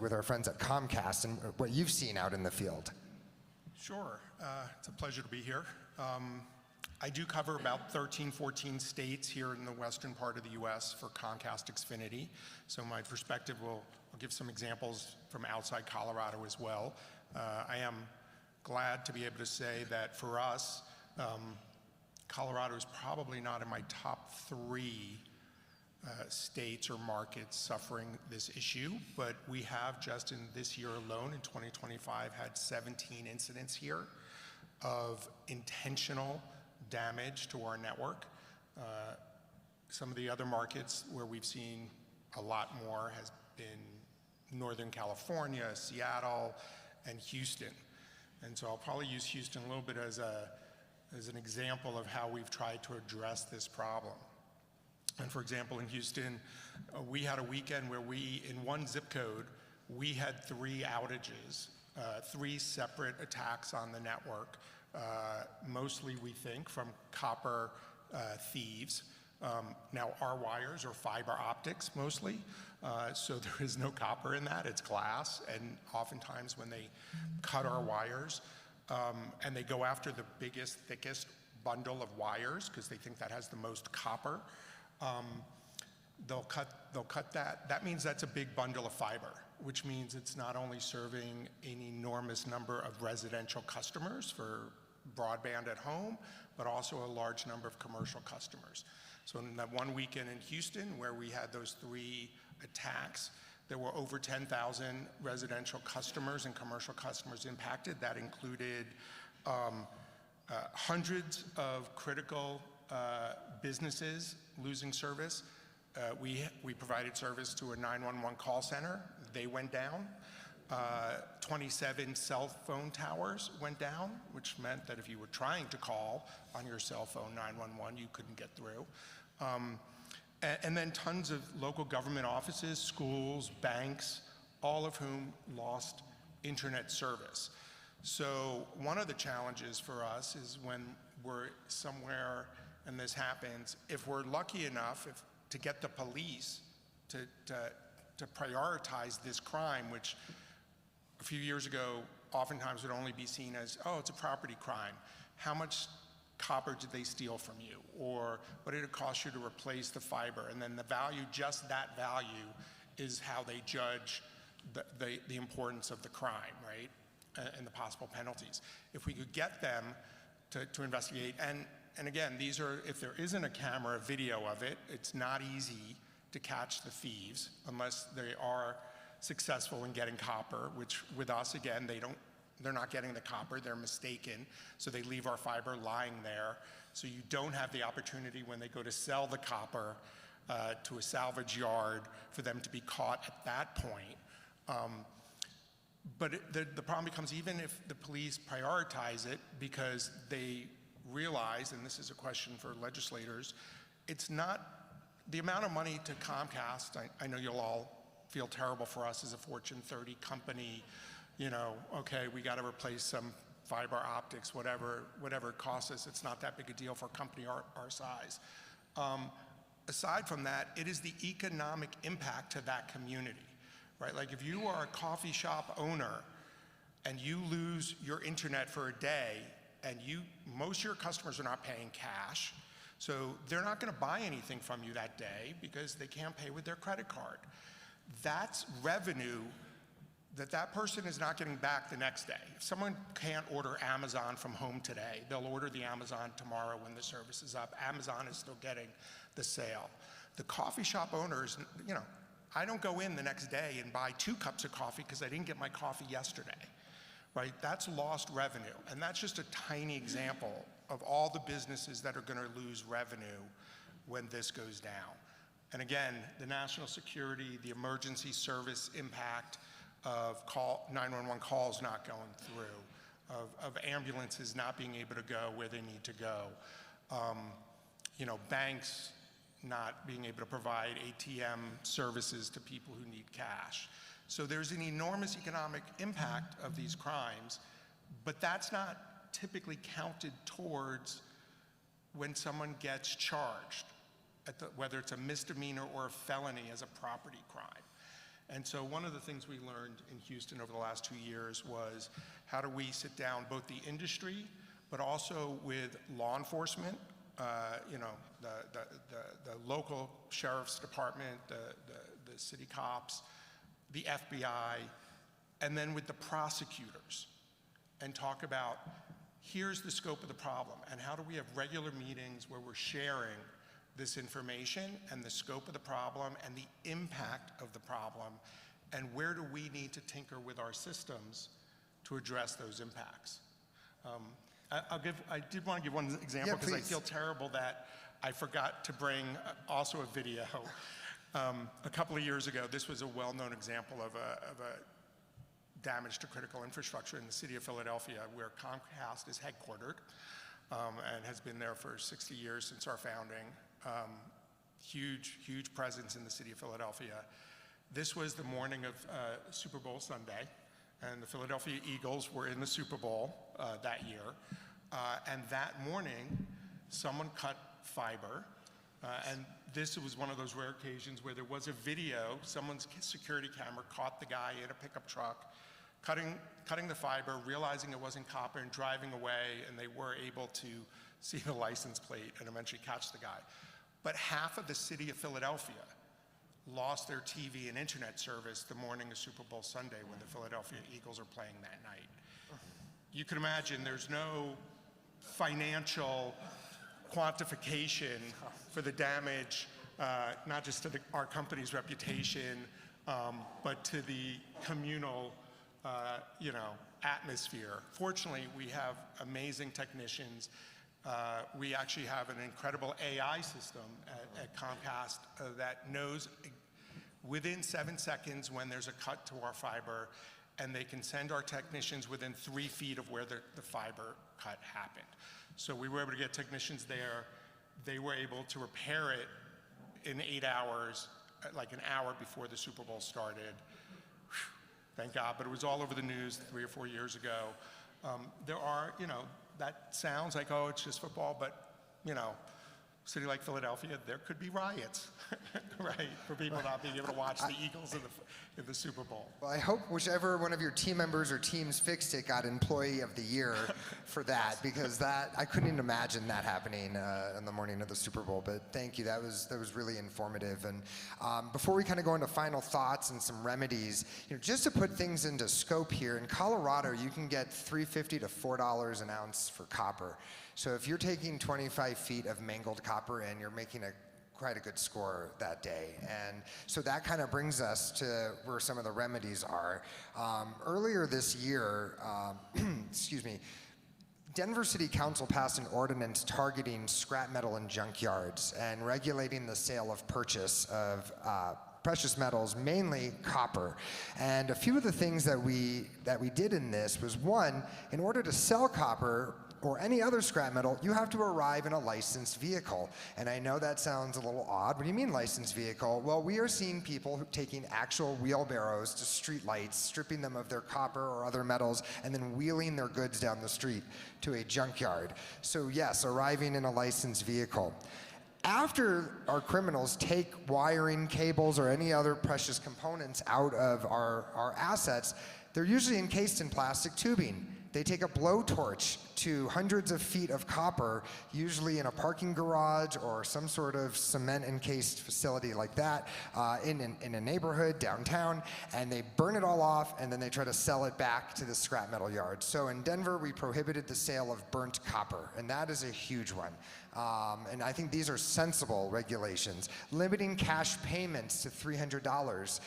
with our friends at Comcast and what you've seen out in the field. Sure. It's a pleasure to be here. I do cover about 13, 14 states here in the western part of the U.S. for Comcast Xfinity. So my perspective I'll give some examples from outside Colorado as well. I am glad to be able to say that for us, Colorado is probably not in my top 3 states or markets suffering this issue, but we have just in this year alone, in 2025, had 17 incidents here of intentional damage to our network. Some of the other markets where we've seen a lot more has been Northern California, Seattle, and Houston. And so I'll probably use Houston a little bit as an example of how we've tried to address this problem. And for example, in Houston, we had a weekend where in one zip code, we had 3 outages, 3 separate attacks on the network. Mostly, we think, from copper thieves. Now, our wires are fiber optics mostly, so there is no copper in that, it's glass. And oftentimes when they cut our wires, and they go after the biggest, thickest bundle of wires, because they think that has the most copper, they'll cut that. That means that's a big bundle of fiber, which means it's not only serving an enormous number of residential customers for broadband at home, but also a large number of commercial customers. So in that one weekend in Houston, where we had those 3 attacks, there were over 10,000 residential customers and commercial customers impacted. That included hundreds of critical businesses losing service. We provided service to a 911 call center. They went down. 27 cell phone towers went down, which meant that if you were trying to call on your cell phone 911, you couldn't get through. And then tons of local government offices, schools, banks, all of whom lost internet service. So one of the challenges for us is when we're somewhere and this happens, if we're lucky enough to get the police to prioritize this crime, which a few years ago oftentimes would only be seen as, oh, it's a property crime. How much copper did they steal from you? Or what did it cost you to replace the fiber? And then the value, just that value, is how they judge the importance of the crime, right? And the possible penalties. If we could get them to investigate, and again, these are, if there isn't a camera, video of it, it's not easy to catch the thieves unless they are successful in getting copper, which with us, again, they don't they're not getting the copper, they're mistaken, so they leave our fiber lying there. So you don't have the opportunity when they go to sell the copper to a salvage yard for them to be caught at that point. But the problem becomes, even if the police prioritize it because they realize, and this is a question for legislators, it's not the amount of money to Comcast. I know you'll all feel terrible for us as a Fortune 30 company, you know, okay, we got to replace some fiber optics, whatever it costs us. It's not that big a deal for a company our size. Aside from that, it is the economic impact to that community, right? Like if you are a coffee shop owner and you lose your internet for a day, and most of your customers are not paying cash, so they're not going to buy anything from you that day because they can't pay with their credit card. That's revenue that person is not getting back the next day. If someone can't order Amazon from home today, they'll order the Amazon tomorrow when the service is up. Amazon is still getting the sale. The coffee shop owners, you know, I don't go in the next day and buy 2 cups of coffee because I didn't get my coffee yesterday, right? That's lost revenue. And that's just a tiny example of all the businesses that are going to lose revenue when this goes down. And again, the national security, the emergency service impact of 911 calls not going through, of ambulances not being able to go where they need to go, you know, banks not being able to provide ATM services to people who need cash. So there's an enormous economic impact of these crimes, but that's not typically counted towards when someone gets charged, whether it's a misdemeanor or a felony as a property crime. And so one of the things we learned in Houston over the last 2 years was how do we sit down both the industry, but also with law enforcement, you know, the local sheriff's department, the city cops, the FBI, and then with the prosecutors, and talk about here's the scope of the problem, and how do we have regular meetings where we're sharing this information and the scope of the problem and the impact of the problem, and where do we need to tinker with our systems to address those impacts. I did want to give one example because I feel terrible that I forgot to bring also a video. A couple of years ago, this was a well-known example of a damage to critical infrastructure in the city of Philadelphia, where Comcast is headquartered and has been there for 60 years since our founding. Huge presence in the city of Philadelphia. This was the morning of Super Bowl Sunday, and the Philadelphia Eagles were in the Super Bowl that year. And that morning, someone cut fiber, and this was one of those rare occasions where there was a video. Someone's security camera caught the guy in a pickup truck cutting the fiber, realizing it wasn't copper, and driving away, and they were able to see the license plate and eventually catch the guy. But half of the city of Philadelphia lost their TV and internet service the morning of Super Bowl Sunday when the Philadelphia Eagles are playing that night. You can imagine there's no financial quantification for the damage, not just to our company's reputation, but to the communal you know, atmosphere. Fortunately, we have amazing technicians. We actually have an incredible AI system at Comcast that knows within 7 seconds when there's a cut to our fiber, and they can send our technicians within 3 feet of where the fiber cut happened. So we were able to get technicians there. They were able to repair it in 8 hours, like an hour before the Super Bowl started. Thank God, but it was all over the news 3 or 4 years ago. There are, you know, that sounds like, oh, it's just football, but, you know, a city like Philadelphia, there could be riots, right, for people not being able to watch the Eagles in the Super Bowl. Well, I hope whichever one of your team members or teams fixed it got Employee of the Year for that, because I couldn't even imagine that happening on the morning of the Super Bowl. But thank you, that was really informative. And before we kind of go into final thoughts and some remedies, you know, just to put things into scope here, in Colorado, you can get $3.50 to $4 an ounce for copper. So if you're taking 25 feet of mangled copper and you're making a quite a good score that day. And so that kind of brings us to where some of the remedies are. Earlier this year, excuse me, Denver City Council passed an ordinance targeting scrap metal in junkyards and regulating the sale of purchase of precious metals, mainly copper. And a few of the things that we did in this was, one, in order to sell copper or any other scrap metal, you have to arrive in a licensed vehicle. And I know that sounds a little odd. What do you mean licensed vehicle? Well, we are seeing people taking actual wheelbarrows to street lights, stripping them of their copper or other metals, and then wheeling their goods down the street to a junkyard. So yes, arriving in a licensed vehicle. After our criminals take wiring, cables, or any other precious components out of our assets, they're usually encased in plastic tubing. They take a blowtorch to hundreds of feet of copper, usually in a parking garage or some sort of cement-encased facility like that, in a neighborhood downtown, and they burn it all off, and then they try to sell it back to the scrap metal yard. So in Denver, we prohibited the sale of burnt copper, and that is a huge one. And I think these are sensible regulations. Limiting cash payments to $300.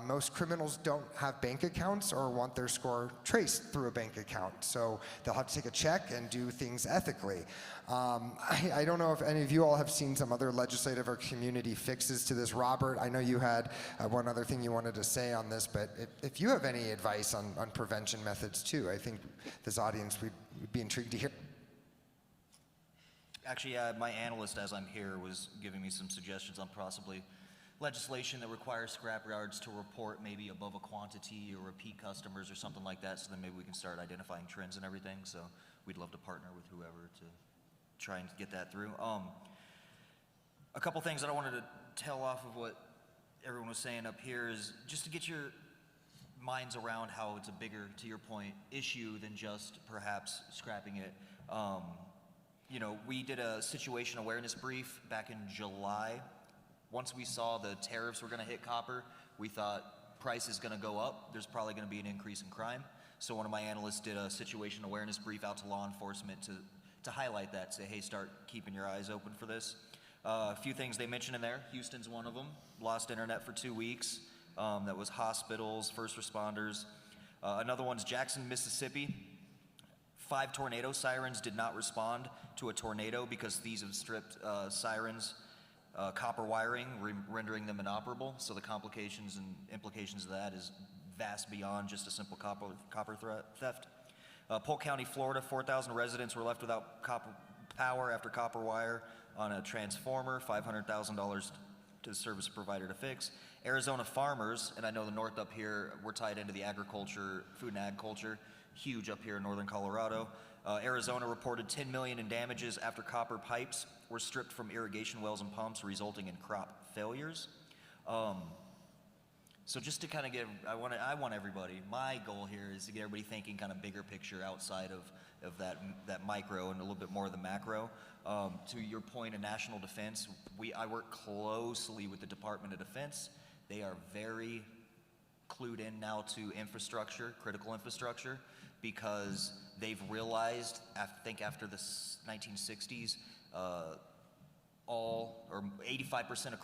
Most criminals don't have bank accounts or want their score traced through a bank account, so they'll have to take a check and do things ethically. I don't know if any of you all have seen some other legislative or community fixes to this. Robert, I know you had one other thing you wanted to say on this, but if you have any advice on prevention methods too, I think this audience would be intrigued to hear. Actually, my analyst, as I'm here, was giving me some suggestions on possibly legislation that requires scrap yards to report maybe above a quantity or repeat customers or something like that, so then maybe we can start identifying trends and everything. So we'd love to partner with whoever to try and get that through. A couple things that I wanted to tell off of what everyone was saying up here is just to get your minds around how it's a bigger, to your point, issue than just perhaps scrapping it. You know, we did a situation awareness brief back in July. Once we saw the tariffs were going to hit copper, we thought price is going to go up. There's probably going to be an increase in crime. So one of my analysts did a situation awareness brief out to law enforcement to highlight that, say, hey, start keeping your eyes open for this. A few things they mentioned in there. Houston's one of them. Lost internet for 2 weeks. That was hospitals, first responders. Another one's Jackson, Mississippi. 5 tornado sirens did not respond to a tornado because thieves have stripped sirens, copper wiring, rendering them inoperable. So the complications and implications of that is vast beyond just a simple copper theft. Polk County, Florida, 4,000 residents were left without copper power after copper wire on a transformer, $500,000 to the service provider to fix. Arizona farmers, and I know the north up here, we're tied into the agriculture, food and ag culture, huge up here in northern Colorado. Arizona reported $10 million in damages after copper pipes were stripped from irrigation wells and pumps, resulting in crop failures. So just to kind of get, I want everybody, my goal here is to get everybody thinking kind of bigger picture outside of that micro and a little bit more of the macro. To your point of national defense, I work closely with the Department of Defense. They are very clued in now to infrastructure, critical infrastructure, because they've realized, I think after the 1960s, all or 85% of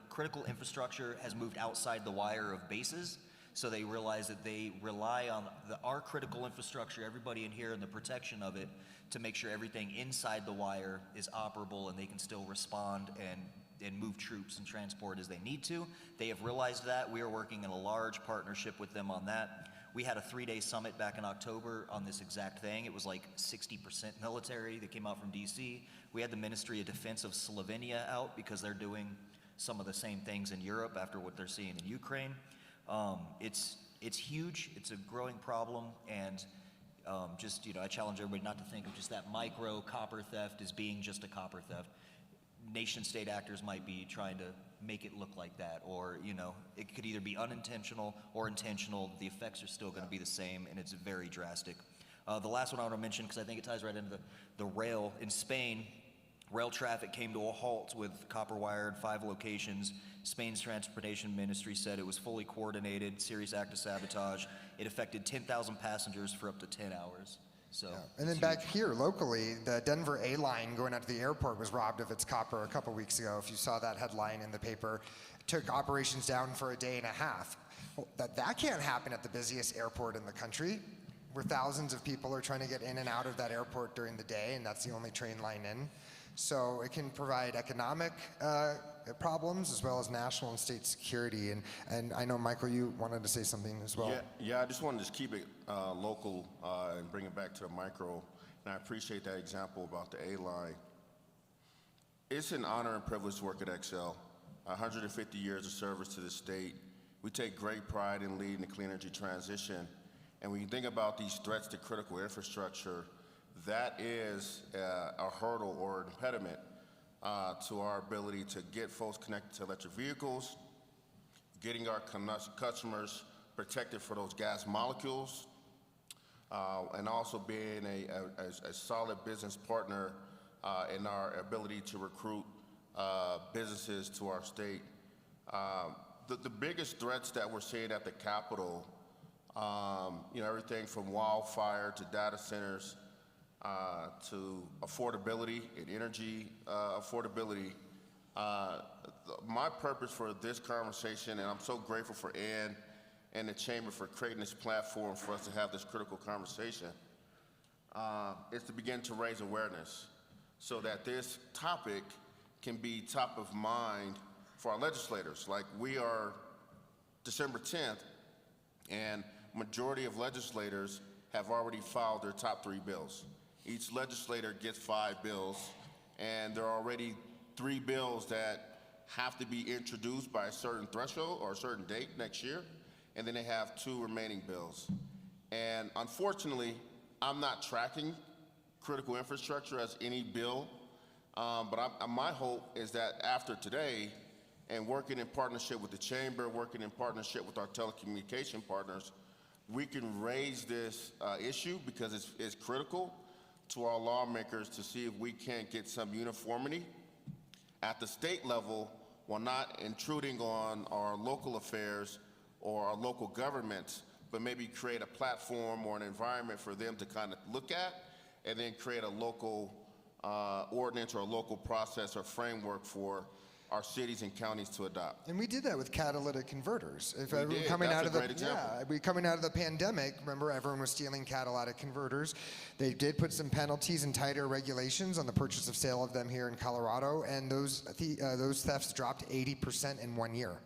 critical infrastructure has moved outside the wire of bases. So they realize that they rely on our critical infrastructure, everybody in here, and the protection of it to make sure everything inside the wire is operable and they can still respond and move troops and transport as they need to. They have realized that. We are working in a large partnership with them on that. We had a 3-day summit back in October on this exact thing. It was like 60% military that came out from DC. We had the Ministry of Defense of Slovenia out because they're doing some of the same things in Europe after what they're seeing in Ukraine. It's huge. It's a growing problem, and just, I challenge everybody not to think of just that micro copper theft as being just a copper theft. Nation-state actors might be trying to make it look like that, or it could either be unintentional or intentional. The effects are still going to be the same, and it's very drastic. The last one I want to mention, because I think it ties right into the rail. In Spain, rail traffic came to a halt with copper wire in 5 locations. Spain's transportation ministry said it was fully coordinated, serious act of sabotage. It affected 10,000 passengers for up to 10 hours. So, And then back here locally, the Denver A line going out to the airport was robbed of its copper a couple weeks ago. If you saw that headline in the paper, it took operations down for a day and a half. Well, that can't happen at the busiest airport in the country, where thousands of people are trying to get in and out of that airport during the day, and that's the only train line in. So it can provide economic problems as well as national and state security. And I know, Michael, you wanted to say something as well. Yeah, I just wanted to just keep it local and bring it back to the micro. And I appreciate that example about the A line. It's an honor and privilege to work at Xcel. 150 years of service to the state. We take great pride in leading the clean energy transition. And when you think about these threats to critical infrastructure, that is a hurdle or an impediment to our ability to get folks connected to electric vehicles, getting our customers protected for those gas molecules, and also being a solid business partner in our ability to recruit businesses to our state. The biggest threats that we're seeing at the Capitol, everything from wildfire to data centers, to affordability and energy affordability. My purpose for this conversation, and I'm so grateful for Ann and the Chamber for creating this platform for us to have this critical conversation, is to begin to raise awareness so that this topic can be top of mind for our legislators. Like, we are December 10th, and majority of legislators have already filed their top 3 bills. Each legislator gets 5 bills, and there are already 3 bills that have to be introduced by a certain threshold or a certain date next year, and then they have 2 remaining bills. And unfortunately, I'm not tracking critical infrastructure as any bill, but my hope is that after today, and working in partnership with the Chamber, working in partnership with our telecommunication partners, we can raise this issue because it's critical to our lawmakers to see if we can't get some uniformity at the state level while not intruding on our local affairs or our local governments, but maybe create a platform or an environment for them to kind of look at and then create a local ordinance or a local process or framework for our cities and counties to adopt. And we did that with catalytic converters. If We everyone did. coming That's out a of the great example. coming out of the pandemic, remember everyone was stealing catalytic converters. They did put some penalties and tighter regulations on the purchase of sale of them here in Colorado, and those thefts dropped 80% in 1 year.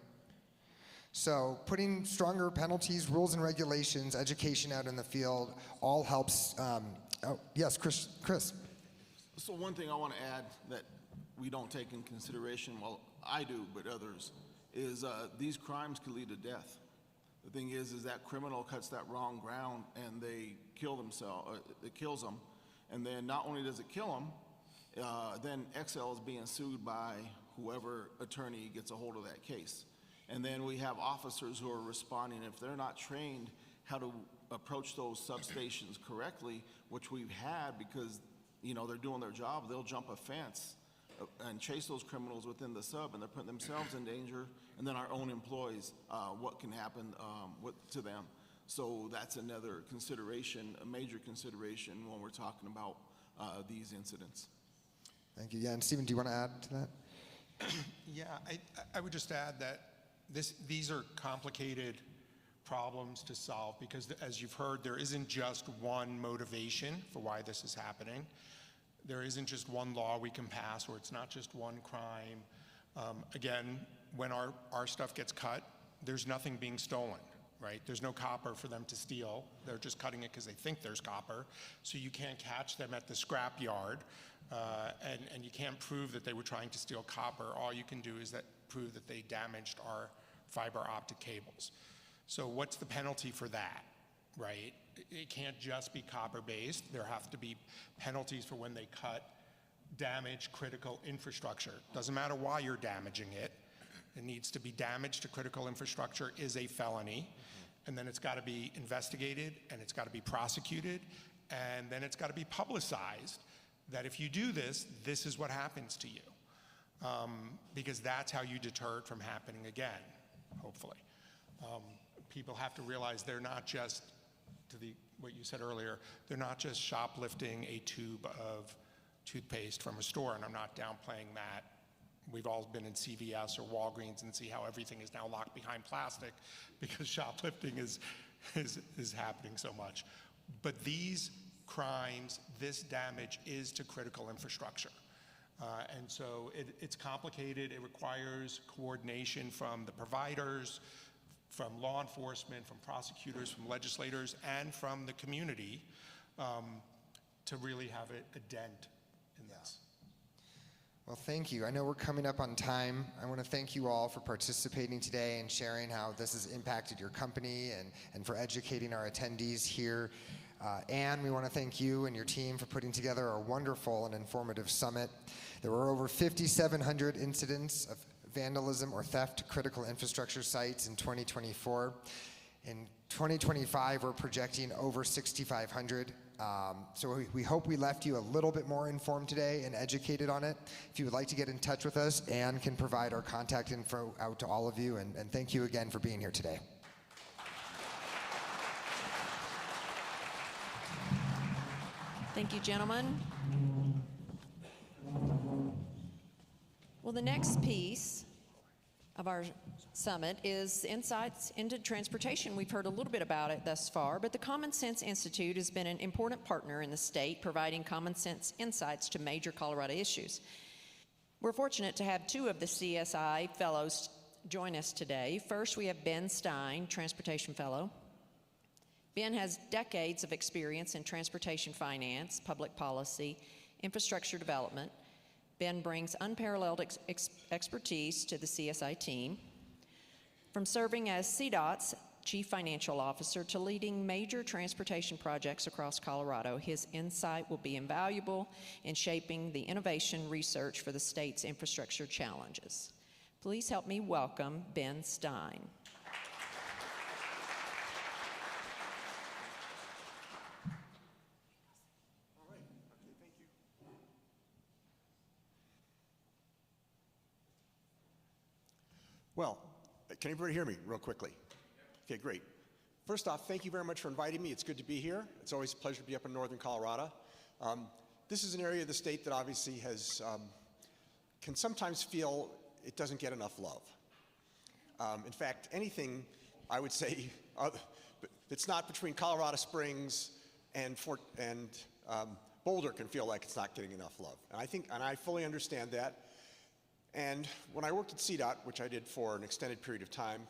So putting stronger penalties, rules and regulations, education out in the field all helps. Yes, Chris. So one thing I want to add that we don't take in consideration, well, I do, but others, is these crimes can lead to death. The thing is that criminal cuts that wrong ground and they kill themselves, it kills them. And then not only does it kill them, then Xcel is being sued by whoever attorney gets a hold of that case. And then we have officers who are responding. If they're not trained how to approach those substations correctly, which we've had because, they're doing their job, they'll jump a fence and chase those criminals within the sub, and they're putting themselves in danger, and then our own employees, what can happen to them. So that's another consideration, a major consideration when we're talking about these incidents. Thank you. Yeah, and Stephen, do you want to add to that? Yeah, I would just add that these are complicated problems to solve because, as you've heard, there isn't just one motivation for why this is happening. There isn't just one law we can pass, or it's not just one crime. Again, when our stuff gets cut, there's nothing being stolen, right? There's no copper for them to steal. They're just cutting it because they think there's copper. So you can't catch them at the scrap yard, and you can't prove that they were trying to steal copper. All you can do is prove that they damaged our fiber optic cables. So what's the penalty for that, right? It can't just be copper-based. There have to be penalties for when they cut damage critical infrastructure. Doesn't matter why you're damaging it. It needs to be damage to critical infrastructure is a felony. And then it's got to be investigated, and it's got to be prosecuted, and then it's got to be publicized that if you do this, this is what happens to you. Because that's how you deter it from happening again, hopefully. People have to realize they're not just what you said earlier, they're not just shoplifting a tube of toothpaste from a store, and I'm not downplaying that. We've all been in CVS or Walgreens and see how everything is now locked behind plastic because shoplifting is happening so much. But these crimes, this damage is to critical infrastructure. And so it's complicated. It requires coordination from the providers, from law enforcement, from prosecutors, from legislators, and from the community to really have a dent in this. Well, thank you. I know we're coming up on time. I want to thank you all for participating today and sharing how this has impacted your company and for educating our attendees here. Anne, we want to thank you and your team for putting together a wonderful and informative summit. There were over 5,700 incidents of vandalism or theft to critical infrastructure sites in 2024. In 2025, we're projecting over 6,500. So we hope we left you a little bit more informed today and educated on it. If you would like to get in touch with us, Anne can provide our contact info out to all of you. And thank you again for being here today. Thank you, gentlemen. Well, the next piece of our summit is insights into transportation. We've heard a little bit about it thus far, but the Common Sense Institute has been an important partner in the state, providing common sense insights to major Colorado issues. We're fortunate to have two of the CSI fellows join us today. First, we have Ben Stein, Transportation Fellow. Ben has decades of experience in transportation finance, public policy, infrastructure development. Ben brings unparalleled expertise to the CSI team. From serving as CDOT's Chief Financial Officer to leading major transportation projects across Colorado, his insight will be invaluable in shaping the innovation research for the state's infrastructure challenges. Please help me welcome Ben Stein. Well, can everybody hear me real quickly? Okay, great. First off, thank you very much for inviting me. It's good to be here. It's always a pleasure to be up in northern Colorado. This is an area of the state that obviously has, can sometimes feel it doesn't get enough love. In fact, anything I would say that's not between Colorado Springs and Boulder can feel like it's not getting enough love. And I fully understand that. And when I worked at CDOT, which I did for an extended period of time,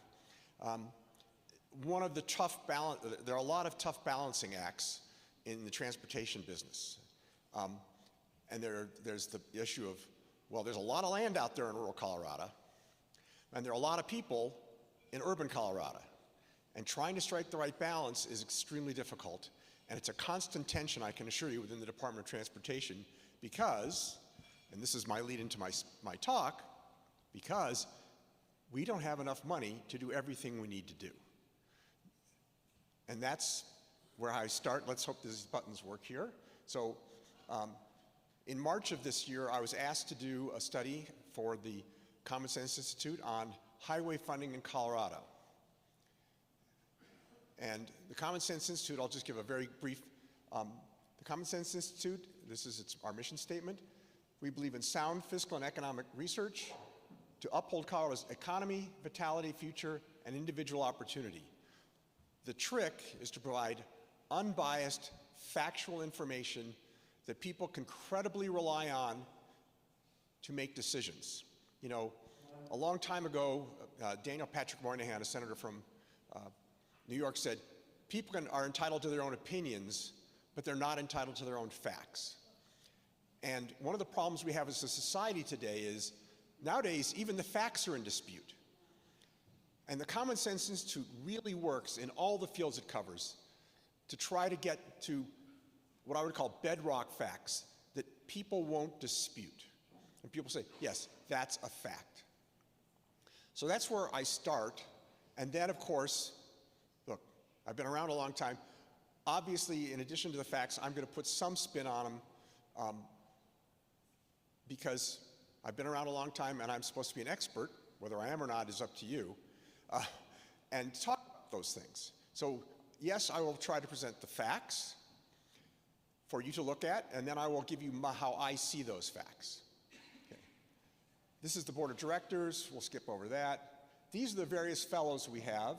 one of the there are a lot of tough balancing acts in the transportation business. And there's the issue of, well, there's a lot of land out there in rural Colorado, and there are a lot of people in urban Colorado. And trying to strike the right balance is extremely difficult. And it's a constant tension, I can assure you, within the Department of Transportation, because, and this is my lead into my talk, because we don't have enough money to do everything we need to do. And that's where I start. Let's hope these buttons work here. So in March of this year, I was asked to do a study for the Common Sense Institute on highway funding in Colorado. And the Common Sense Institute, I'll just give a very brief, the Common Sense Institute, this is our mission statement. We believe in sound fiscal and economic research to uphold Colorado's economy, vitality, future, and individual opportunity. The trick is to provide unbiased, factual information that people can credibly rely on to make decisions. You know, a long time ago, Daniel Patrick Moynihan, a senator from New York, said, people are entitled to their own opinions, but they're not entitled to their own facts. And one of the problems we have as a society today is, nowadays, even the facts are in dispute. And the Common Sense Institute really works in all the fields it covers to try to get to what I would call bedrock facts that people won't dispute. And people say, yes, that's a fact. So that's where I start. And then, of course, look, I've been around a long time. Obviously, in addition to the facts, I'm going to put some spin on them because I've been around a long time and I'm supposed to be an expert. Whether I am or not is up to you. And talk about those things. So yes, I will try to present the facts for you to look at, and then I will give you how I see those facts. Okay. This is the board of directors. We'll skip over that. These are the various fellows we have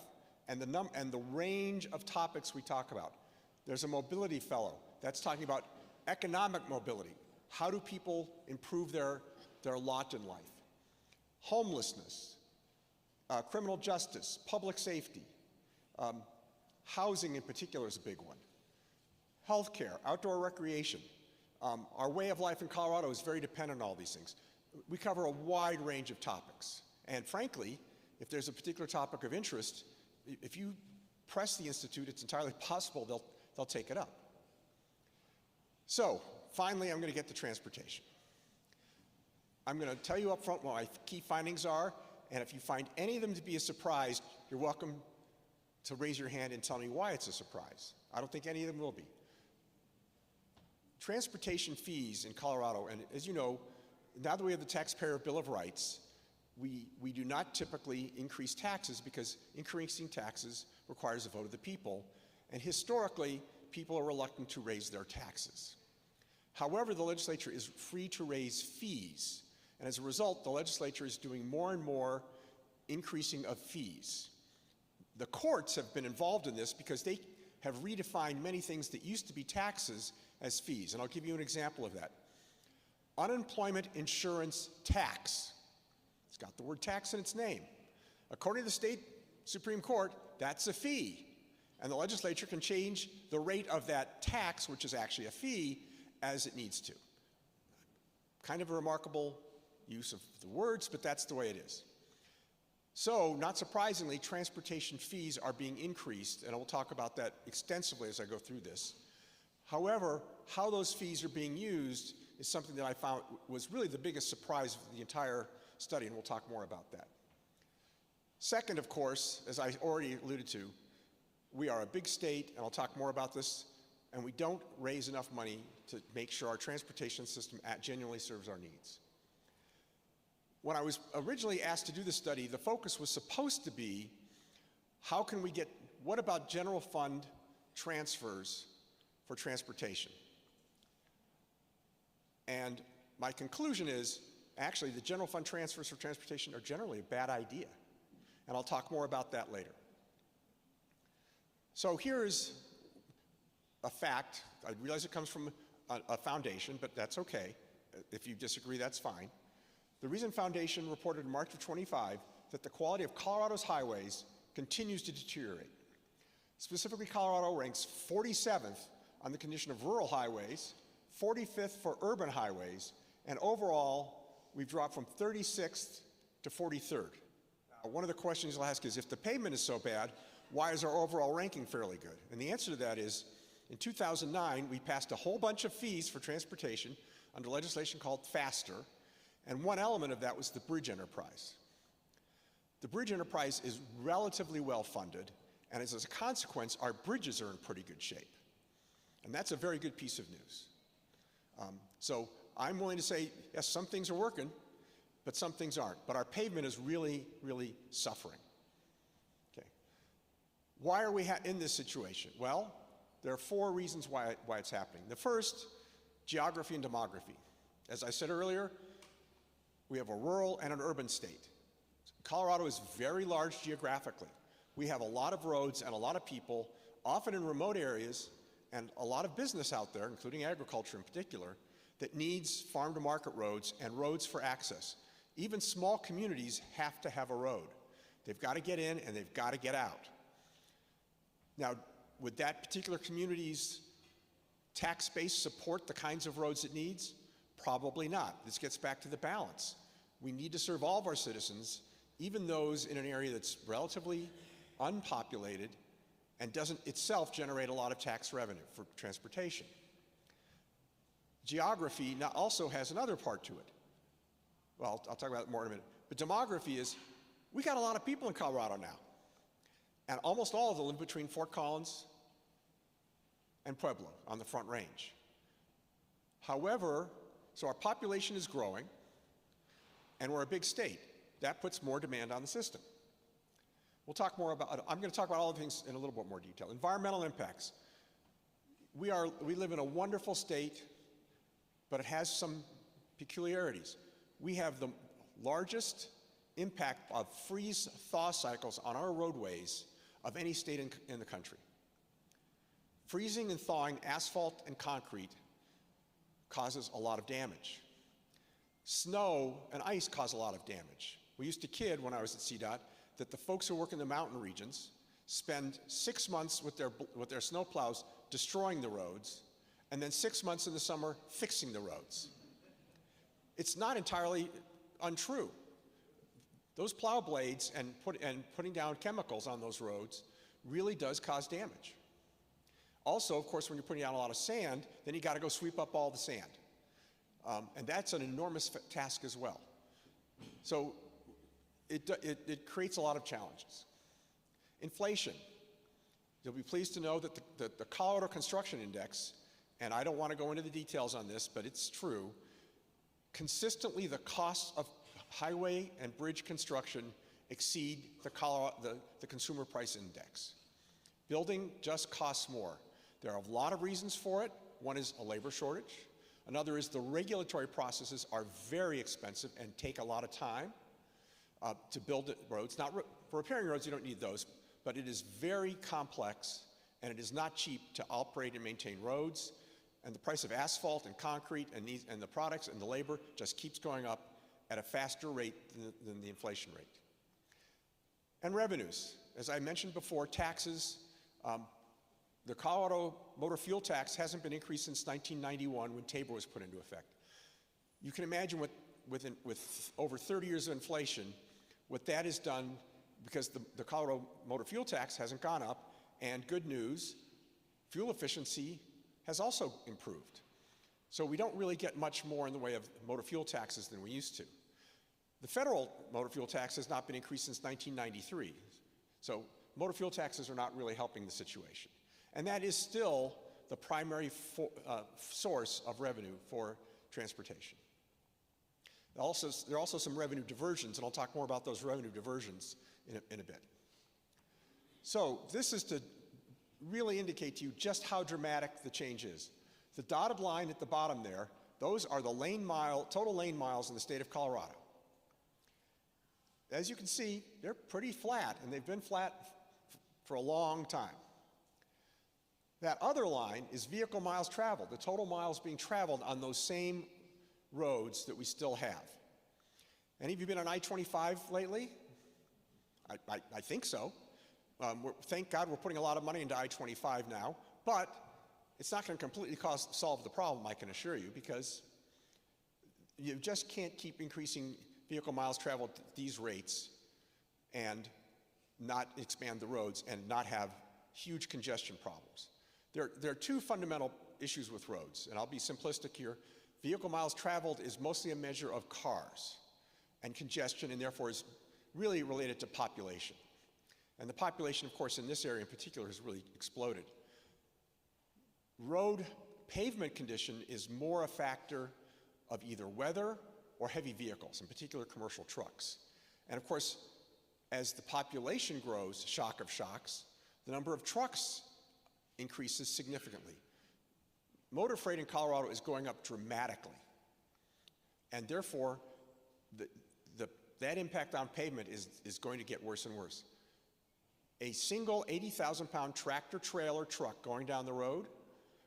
and the range of topics we talk about. There's a mobility fellow. That's talking about economic mobility. How do people improve their lot in life? Homelessness, criminal justice, public safety, housing in particular is a big one. Healthcare, outdoor recreation. Our way of life in Colorado is very dependent on all these things. We cover a wide range of topics. And frankly, if there's a particular topic of interest, if you press the Institute, it's entirely possible they'll take it up. So, finally, I'm going to get to transportation. I'm going to tell you up front what my key findings are, and if you find any of them to be a surprise, you're welcome to raise your hand and tell me why it's a surprise. I don't think any of them will be. Transportation fees in Colorado, and as you know, now that we have the Taxpayer Bill of Rights, we do not typically increase taxes because increasing taxes requires a vote of the people, and historically, people are reluctant to raise their taxes. However, the legislature is free to raise fees, and as a result, the legislature is doing more and more increasing of fees. The courts have been involved in this because they have redefined many things that used to be taxes as fees, and I'll give you an example of that. Unemployment insurance tax. It's got the word tax in its name. According to the state Supreme Court, that's a fee, and the legislature can change the rate of that tax, which is actually a fee, as it needs to. Kind of a remarkable use of the words, but that's the way it is. So, not surprisingly, transportation fees are being increased, and I will talk about that extensively as I go through this. However, how those fees are being used is something that I found was really the biggest surprise of the entire study, and we'll talk more about that. Second, of course, as I already alluded to, we are a big state, and I'll talk more about this, and we don't raise enough money to make sure our transportation system genuinely serves our needs. When I was originally asked to do this study, the focus was supposed to be, what about general fund transfers for transportation? And my conclusion is, actually, the general fund transfers for transportation are generally a bad idea. And I'll talk more about that later. So here's a fact. I realize it comes from a foundation, but that's okay. If you disagree, that's fine. The Reason Foundation reported in March of 25 that the quality of Colorado's highways continues to deteriorate. Specifically, Colorado ranks 47th on the condition of rural highways, 45th for urban highways, and overall, we've dropped from 36th to 43rd. Now, one of the questions you'll ask is, if the pavement is so bad, why is our overall ranking fairly good? And the answer to that is, in 2009, we passed a whole bunch of fees for transportation under legislation called FASTER, and one element of that was the bridge enterprise. The bridge enterprise is relatively well funded, and as a consequence, our bridges are in pretty good shape. And that's a very good piece of news. So I'm willing to say, yes, some things are working, but some things aren't. But our pavement is really, really suffering. Okay. Why are we in this situation? Well, there are 4 reasons why it's happening. The first, geography and demography. As I said earlier, we have a rural and an urban state. Colorado is very large geographically. We have a lot of roads and a lot of people, often in remote areas, and a lot of business out there, including agriculture in particular, that needs farm-to-market roads and roads for access. Even small communities have to have a road. They've got to get in and they've got to get out. Now, would that particular community's tax base support the kinds of roads it needs? Probably not. This gets back to the balance. We need to serve all of our citizens, even those in an area that's relatively unpopulated and doesn't itself generate a lot of tax revenue for transportation. Geography now also has another part to it. Well, I'll talk about it more in a minute. But demography is, we got a lot of people in Colorado now. And almost all of them live between Fort Collins and Pueblo on the Front Range. However, so our population is growing, and we're a big state. That puts more demand on the system. We'll talk more about, I'm going to talk about all the things in a little bit more detail. Environmental impacts. We live in a wonderful state, but it has some peculiarities. We have the largest impact of freeze-thaw cycles on our roadways of any state in the country. Freezing and thawing asphalt and concrete causes a lot of damage. Snow and ice cause a lot of damage. We used to kid when I was at CDOT that the folks who work in the mountain regions spend 6 months with their snow plows destroying the roads, and then 6 months in the summer fixing the roads. It's not entirely untrue. Those plow blades and putting down chemicals on those roads really does cause damage. Also, of course, when you're putting down a lot of sand, then you got to go sweep up all the sand. And that's an enormous task as well. So it creates a lot of challenges. Inflation. You'll be pleased to know that the Colorado Construction Index, and I don't want to go into the details on this, but it's true, consistently the costs of highway and bridge construction exceed the Consumer Price Index. Building just costs more. There are a lot of reasons for it. One is a labor shortage. Another is the regulatory processes are very expensive and take a lot of time to build roads. For repairing roads, you don't need those, but it is very complex and it is not cheap to operate and maintain roads. And the price of asphalt and concrete and the products and the labor just keeps going up at a faster rate than the inflation rate. And revenues. As I mentioned before, taxes. The Colorado motor fuel tax hasn't been increased since 1991 when Tabor was put into effect. You can imagine with over 30 years of inflation, what that has done, because the Colorado motor fuel tax hasn't gone up, and good news, fuel efficiency has also improved. So we don't really get much more in the way of motor fuel taxes than we used to. The federal motor fuel tax has not been increased since 1993. So motor fuel taxes are not really helping the situation. And that is still the primary source of revenue for transportation. There are also some revenue diversions, and I'll talk more about those revenue diversions in a bit. So this is to really indicate to you just how dramatic the change is. The dotted line at the bottom there, those are the total lane miles in the state of Colorado. As you can see, they're pretty flat, and they've been flat for a long time. That other line is vehicle miles traveled, the total miles being traveled on those same roads that we still have. Any of you been on I-25 lately? I think so. Thank God we're putting a lot of money into I-25 now, but it's not going to completely solve the problem, I can assure you, because you just can't keep increasing vehicle miles traveled at these rates and not expand the roads and not have huge congestion problems. There are two fundamental issues with roads, and I'll be simplistic here. Vehicle miles traveled is mostly a measure of cars and congestion, and therefore is really related to population. And the population, of course, in this area in particular has really exploded. Road pavement condition is more a factor of either weather or heavy vehicles, in particular commercial trucks. And of course, as the population grows, shock of shocks, the number of trucks increases significantly. Motor freight in Colorado is going up dramatically. And therefore, that impact on pavement is going to get worse and worse. A single 80,000-pound tractor-trailer truck going down the road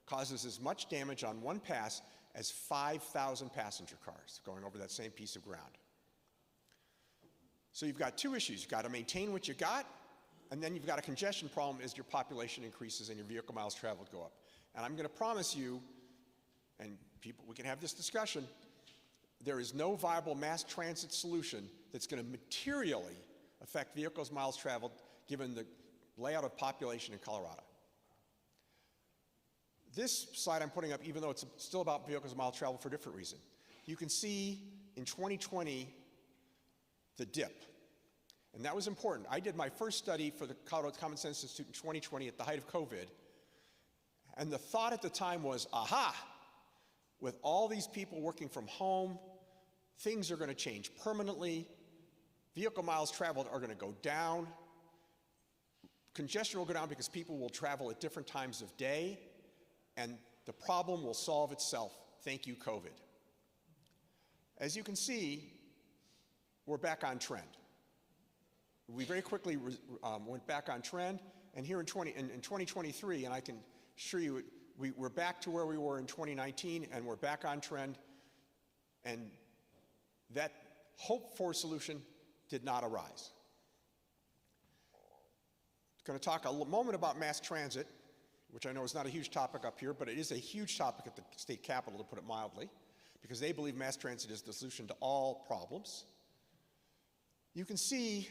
causes as much damage on one pass as 5,000 passenger cars going over that same piece of ground. So you've got two issues. You've got to maintain what you got, and then you've got a congestion problem as your population increases and your vehicle miles traveled go up. And I'm going to promise you, and people, we can have this discussion, there is no viable mass transit solution that's going to materially affect vehicles miles traveled given the layout of population in Colorado. This slide I'm putting up, even though it's still about vehicles miles traveled for a different reason. You can see in 2020 the dip. And that was important. I did my first study for the Colorado Common Sense Institute in 2020 at the height of COVID. And the thought at the time was, aha, with all these people working from home, things are going to change permanently. Vehicle miles traveled are going to go down. Congestion will go down because people will travel at different times of day, and the problem will solve itself. Thank you, COVID. As you can see, we're back on trend. We very quickly went back on trend, and here in 2023, and I can assure you, we're back to where we were in 2019, and we're back on trend, and that hoped-for solution did not arise. I'm going to talk a moment about mass transit, which I know is not a huge topic up here, but it is a huge topic at the state capitol, to put it mildly, because they believe mass transit is the solution to all problems. You can see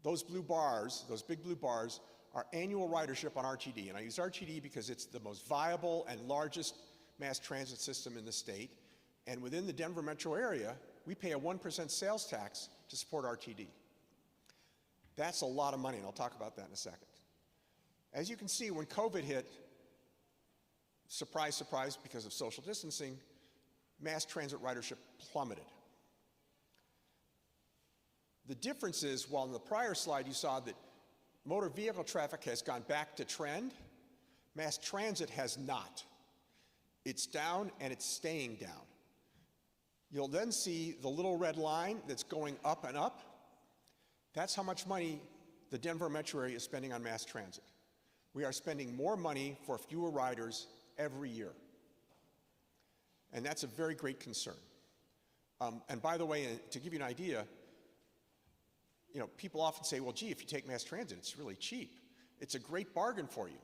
those blue bars, those big blue bars, are annual ridership on RTD. And I use RTD because it's the most viable and largest mass transit system in the state. And within the Denver metro area, we pay a 1% sales tax to support RTD. That's a lot of money, and I'll talk about that in a second. As you can see, when COVID hit, surprise, surprise, because of social distancing, mass transit ridership plummeted. The difference is, while in the prior slide you saw that motor vehicle traffic has gone back to trend, mass transit has not. It's down and it's staying down. You'll then see the little red line that's going up and up. That's how much money the Denver metro area is spending on mass transit. We are spending more money for fewer riders every year. And that's a very great concern. And by the way, to give you an idea, people often say, well, gee, if you take mass transit, it's really cheap. It's a great bargain for you.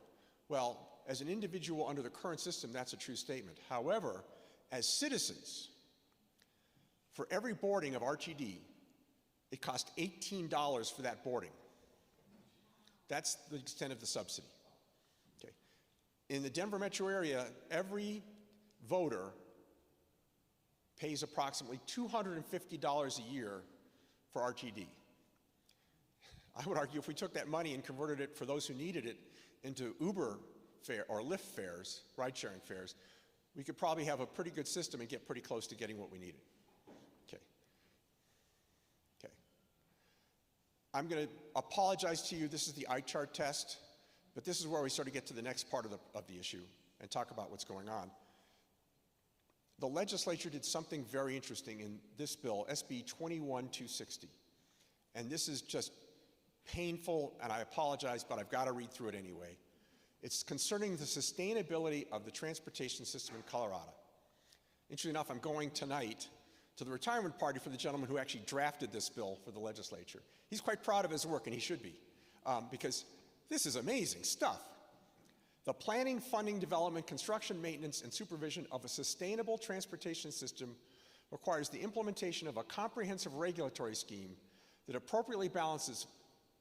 Well, as an individual under the current system, that's a true statement. However, as citizens, for every boarding of RTD, it costs $18 for that boarding. That's the extent of the subsidy. Okay. In the Denver metro area, every voter pays approximately $250 a year for RTD. I would argue if we took that money and converted it for those who needed it into Uber fare or Lyft fares, ride-sharing fares, we could probably have a pretty good system and get pretty close to getting what we needed. Okay. Okay. I'm going to apologize to you. This is the eye chart test, but this is where we sort of get to the next part of the issue and talk about what's going on. The legislature did something very interesting in this bill, SB 21260. And this is just painful, and I apologize, but I've got to read through it anyway. It's concerning the sustainability of the transportation system in Colorado. Interestingly enough, I'm going tonight to the retirement party for the gentleman who actually drafted this bill for the legislature. He's quite proud of his work, and he should be, because this is amazing stuff. The planning, funding, development, construction, maintenance, and supervision of a sustainable transportation system requires the implementation of a comprehensive regulatory scheme that appropriately balances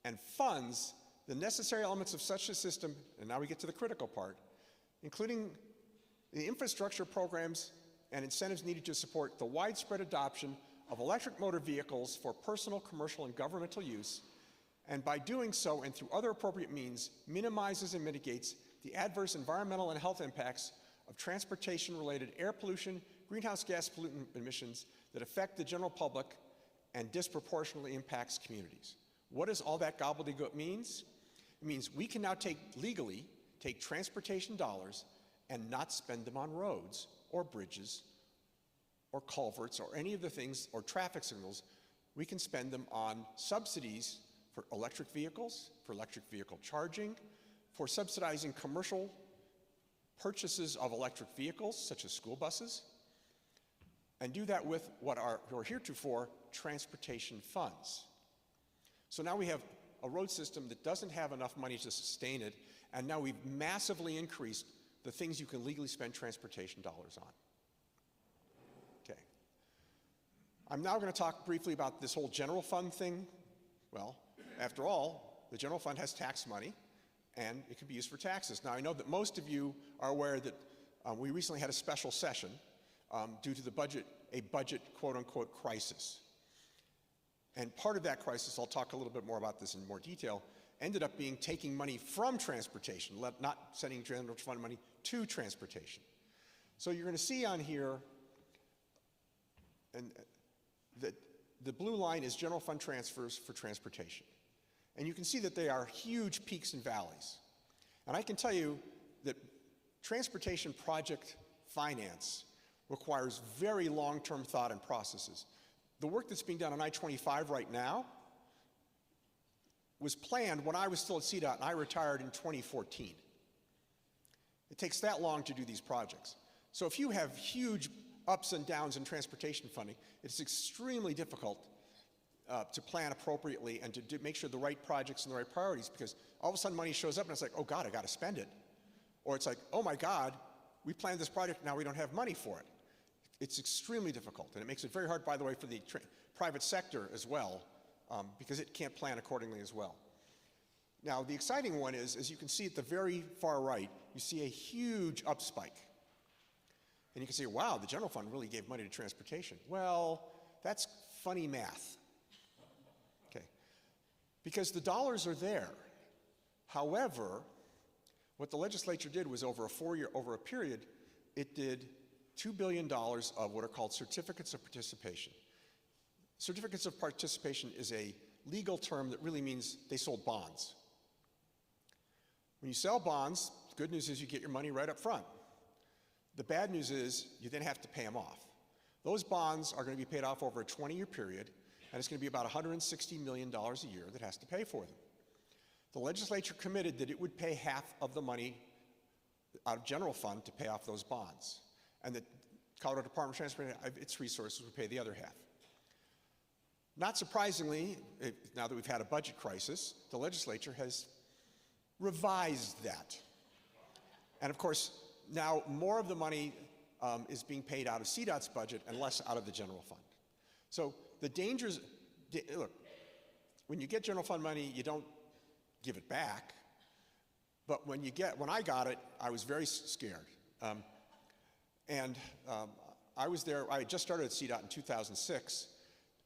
and funds the necessary elements of such a system, and now we get to the critical part, including the infrastructure programs and incentives needed to support the widespread adoption of electric motor vehicles for personal, commercial, and governmental use, and by doing so and through other appropriate means, minimizes and mitigates the adverse environmental and health impacts of transportation-related air pollution, greenhouse gas pollutant emissions that affect the general public and disproportionately impacts communities. What does all that gobbledygook means? It means we can now legally take transportation dollars and not spend them on roads or bridges or culverts or any of the things, or traffic signals. We can spend them on subsidies for electric vehicles, for electric vehicle charging, for subsidizing commercial purchases of electric vehicles, such as school buses, and do that with what are heretofore transportation funds. So now we have a road system that doesn't have enough money to sustain it, and now we've massively increased the things you can legally spend transportation dollars on. Okay. I'm now going to talk briefly about this whole general fund thing. Well, after all, the general fund has tax money, and it can be used for taxes. Now, I know that most of you are aware that we recently had a special session due to the budget, a budget quote-unquote crisis. And part of that crisis, I'll talk a little bit more about this in more detail, ended up being taking money from transportation, not sending general fund money to transportation. So you're going to see on here, and the blue line is general fund transfers for transportation. And you can see that they are huge peaks and valleys. And I can tell you that transportation project finance requires very long-term thought and processes. The work that's being done on I-25 right now was planned when I was still at CDOT and I retired in 2014. It takes that long to do these projects. So if you have huge ups and downs in transportation funding, it's extremely difficult to plan appropriately and to make sure the right projects and the right priorities, because all of a sudden money shows up and it's like, oh God, I got to spend it. Or it's like, oh my God, we planned this project, now we don't have money for it. It's extremely difficult, and it makes it very hard, by the way, for the private sector as well, because it can't plan accordingly as well. Now, the exciting one is, as you can see at the very far right, you see a huge up spike. And you can say, wow, the general fund really gave money to transportation. Well, that's funny math. Okay. Because the dollars are there. However, what the legislature did was over a period, it did $2 billion of what are called certificates of participation. Certificates of participation is a legal term that really means they sold bonds. When you sell bonds, the good news is you get your money right up front. The bad news is you then have to pay them off. Those bonds are going to be paid off over a 20-year period, and it's going to be about $160 million a year that has to pay for them. The legislature committed that it would pay half of the money out of general fund to pay off those bonds, and that Colorado Department of Transportation, its resources, would pay the other half. Not surprisingly, now that we've had a budget crisis, the legislature has revised that. And of course, now more of the money is being paid out of CDOT's budget and less out of the general fund. So the dangers, look, when you get general fund money, you don't give it back. But when I got it, I was very scared. I was there, I had just started at CDOT in 2006,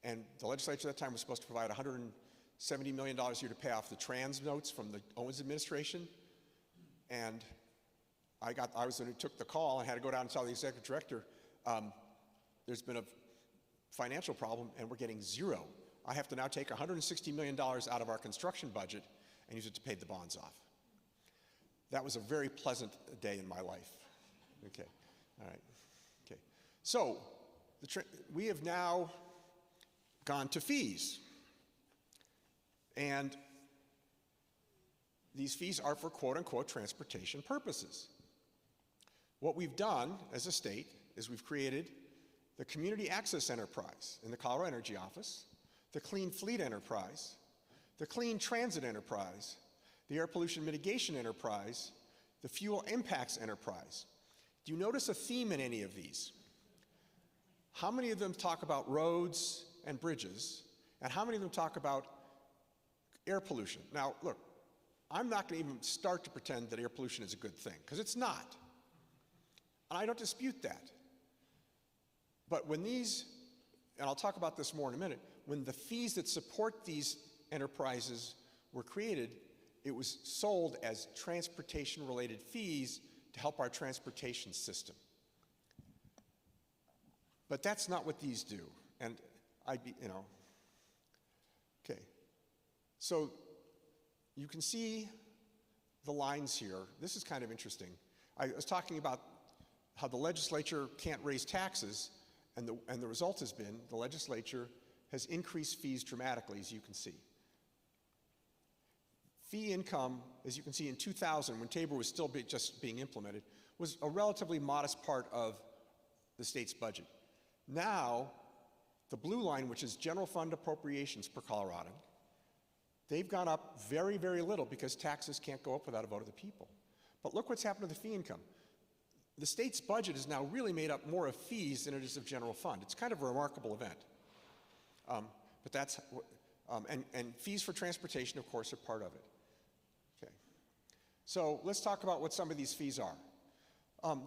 and the legislature at that time was supposed to provide $170 million a year to pay off the trans notes from the Owens administration. And I was the one who took the call and had to go down and tell the executive director, there's been a financial problem and we're getting zero. I have to now take $160 million out of our construction budget and use it to pay the bonds off. That was a very pleasant day in my life. Okay, all right, okay. So, we have now gone to fees. And these fees are for quote-unquote transportation purposes. What we've done as a state is we've created the Community Access Enterprise in the Colorado Energy Office, the Clean Fleet Enterprise, the Clean Transit Enterprise, the Air Pollution Mitigation Enterprise, the Fuel Impacts Enterprise. Do you notice a theme in any of these? How many of them talk about roads and bridges, and how many of them talk about air pollution? Now, look, I'm not going to even start to pretend that air pollution is a good thing, because it's not. And I don't dispute that. But when these, and I'll talk about this more in a minute, when the fees that support these enterprises were created, it was sold as transportation-related fees to help our transportation system. But that's not what these do. And okay. So you can see the lines here. This is kind of interesting. I was talking about how the legislature can't raise taxes, and the result has been the legislature has increased fees dramatically, as you can see. Fee income, as you can see in 2000, when Tabor was still just being implemented, was a relatively modest part of the state's budget. Now, the blue line, which is general fund appropriations per Coloradan, they've gone up very, very little because taxes can't go up without a vote of the people. But look what's happened to the fee income. The state's budget is now really made up more of fees than it is of general fund. It's kind of a remarkable event. But that's, and fees for transportation, of course, are part of it. Okay. So let's talk about what some of these fees are.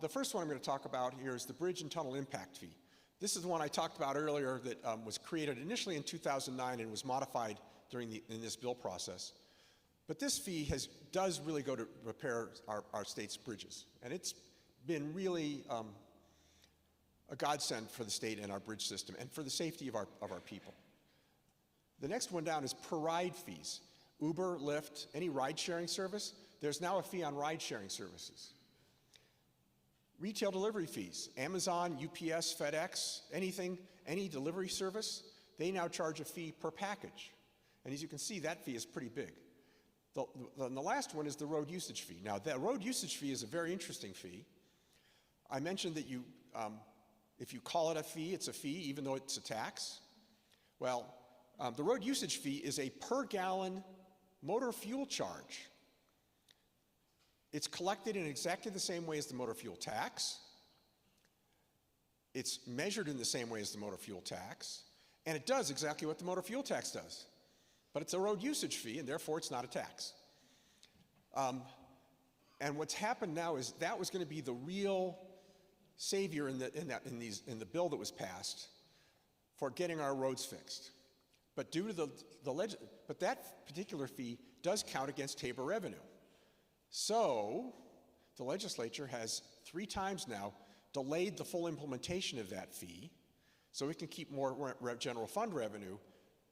The first one I'm going to talk about here is the Bridge and Tunnel Impact Fee. This is the one I talked about earlier that was created initially in 2009 and was modified in this bill process. But this fee does really go to repair our state's bridges. And it's been really a godsend for the state and our bridge system and for the safety of our people. The next one down is per ride fees. Uber, Lyft, any ride-sharing service, there's now a fee on ride-sharing services. Retail delivery fees, Amazon, UPS, FedEx, anything, any delivery service, they now charge a fee per package. And as you can see, that fee is pretty big. The last one is the road usage fee. Now, that road usage fee is a very interesting fee. I mentioned that if you call it a fee, it's a fee, even though it's a tax. Well, the road usage fee is a per gallon motor fuel charge. It's collected in exactly the same way as the motor fuel tax. It's measured in the same way as the motor fuel tax. And it does exactly what the motor fuel tax does. But it's a road usage fee, and therefore it's not a tax. And what's happened now is that was going to be the real savior in the bill that was passed for getting our roads fixed. But due to but that particular fee does count against Tabor revenue. So the legislature has 3 times now delayed the full implementation of that fee so we can keep more general fund revenue,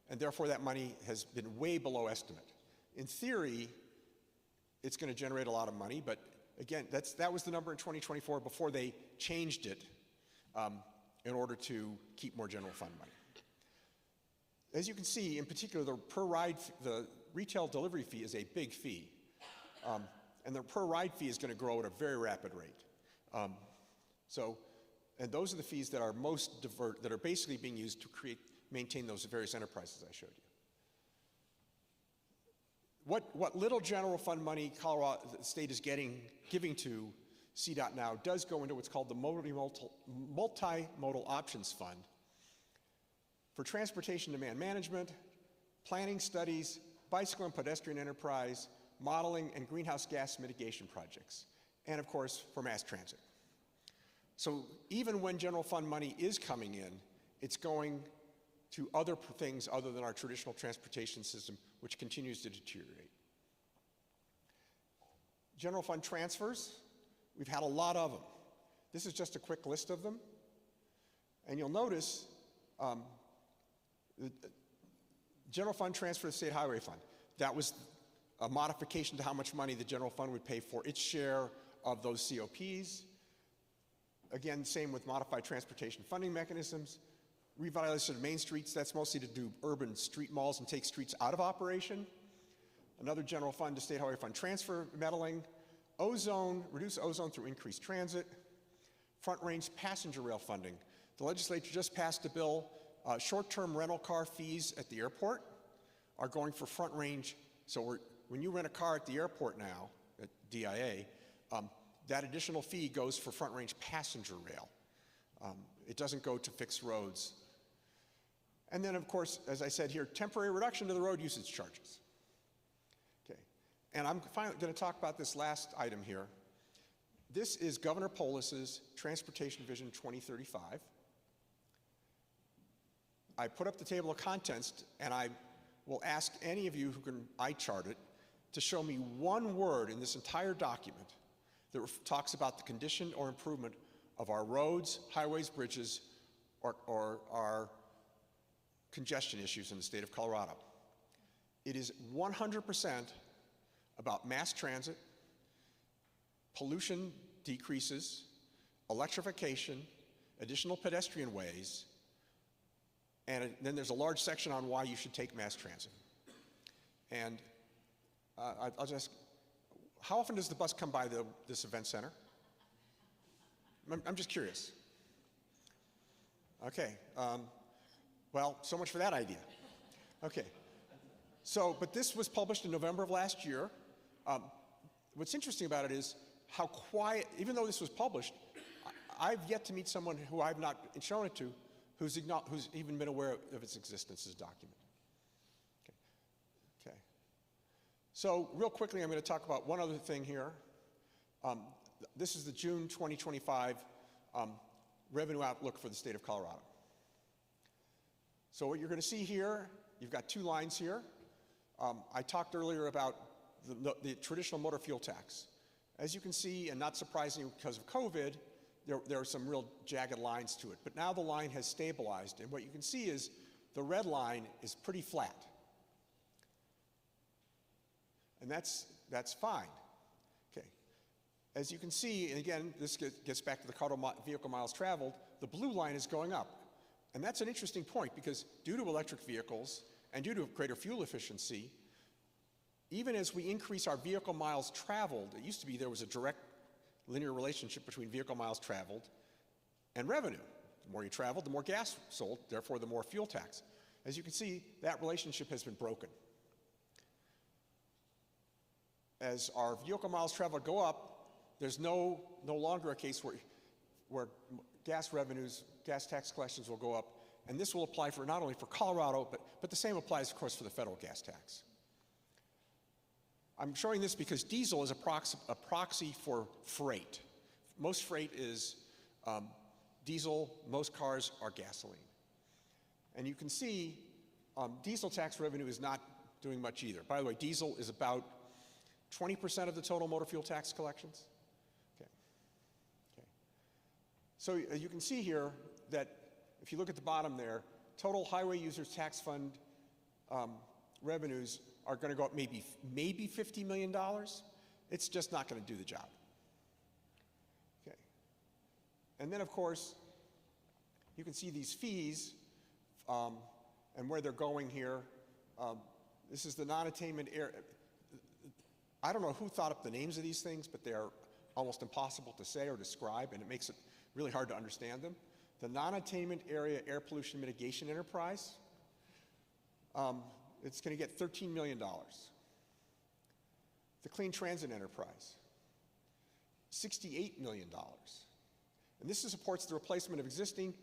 and therefore that money has been way below estimate. In theory, it's going to generate a lot of money, but again, that was the number in 2024 before they changed it in order to keep more general fund money. As you can see, in particular, the retail delivery fee is a big fee. And the per ride fee is going to grow at a very rapid rate. And those are the fees that are that are basically being used to maintain those various enterprises I showed you. What little general fund money Colorado State is giving to CDOT now does go into what's called the Multimodal Options Fund for transportation demand management, planning studies, bicycle and pedestrian enterprise, modeling, and greenhouse gas mitigation projects, and of course, for mass transit. So even when general fund money is coming in, it's going to other things other than our traditional transportation system, which continues to deteriorate. General fund transfers, we've had a lot of them. This is just a quick list of them. And you'll notice the general fund transfer to the State Highway Fund. That was a modification to how much money the general fund would pay for its share of those COPs. Again, same with modified transportation funding mechanisms. Revitalization of main streets, that's mostly to do urban street malls and take streets out of operation. Another general fund to State Highway Fund transfer meddling. Ozone, reduce ozone through increased transit. Front range passenger rail funding. The legislature just passed a bill, short-term rental car fees at the airport are going for front range. So when you rent a car at the airport now, at DIA, that additional fee goes for front range passenger rail. It doesn't go to fixed roads. And then, of course, as I said here, temporary reduction to the road usage charges. Okay, and I'm finally going to talk about this last item here. This is Governor Polis's Transportation Vision 2035. I put up the table of contents, and I will ask any of you who can eye chart it to show me one word in this entire document that talks about the condition or improvement of our roads, highways, bridges, or our congestion issues in the state of Colorado. It is 100% about mass transit, pollution decreases, electrification, additional pedestrian ways, and then there's a large section on why you should take mass transit. And I'll just, how often does the bus come by this event center? I'm just curious. Okay, well, so much for that idea. Okay, so, but this was published in November of last year. What's interesting about it is how quiet, even though this was published, I've yet to meet someone who I've not shown it to who's even been aware of its existence as a document. Okay. So real quickly, I'm going to talk about one other thing here. This is the June 2025 revenue outlook for the state of Colorado. So what you're going to see here, you've got 2 lines here. I talked earlier about the traditional motor fuel tax. As you can see, and not surprisingly because of COVID, there are some real jagged lines to it. But now the line has stabilized, and what you can see is the red line is pretty flat. And that's fine. Okay. As you can see, and again, this gets back to the total vehicle miles traveled, the blue line is going up. And that's an interesting point because due to electric vehicles and due to greater fuel efficiency, even as we increase our vehicle miles traveled, it used to be there was a direct linear relationship between vehicle miles traveled and revenue. The more you traveled, the more gas sold, therefore the more fuel tax. As you can see, that relationship has been broken. As our vehicle miles traveled go up, there's no longer a case where gas revenues, gas tax collections will go up, and this will apply for not only for Colorado, but the same applies, of course, for the federal gas tax. I'm showing this because diesel is a proxy for freight. Most freight is diesel, most cars are gasoline. And you can see diesel tax revenue is not doing much either. By the way, diesel is about 20% of the total motor fuel tax collections. Okay. So you can see here that if you look at the bottom there, total highway users tax fund revenues are going to go up maybe $50 million. It's just not going to do the job. Okay. And then, of course, you can see these fees and where they're going here. This is the non-attainment area. I don't know who thought up the names of these things, but they're almost impossible to say or describe, and it makes it really hard to understand them. The non-attainment area air pollution mitigation enterprise, it's going to get $13 million. The clean transit enterprise, $68 million. And this supports the replacement of existing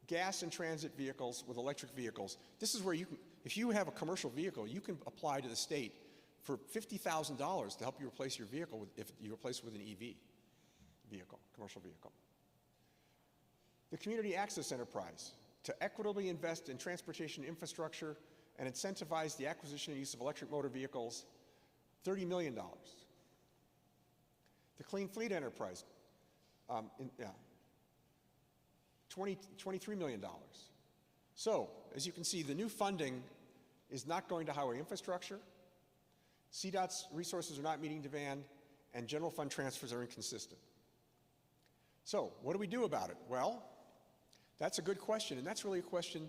gas and transit vehicles with electric vehicles. This is where you can, if you have a commercial vehicle, you can apply to the state for $50,000 to help you replace your vehicle if you replace it with an EV vehicle, commercial vehicle. The community access enterprise, to equitably invest in transportation infrastructure and incentivize the acquisition and use of electric motor vehicles, $30 million. The clean fleet enterprise, $23 million. So, as you can see, the new funding is not going to highway infrastructure. CDOT's resources are not meeting demand, and general fund transfers are inconsistent. So, what do we do about it? Well, that's a good question, and that's really a question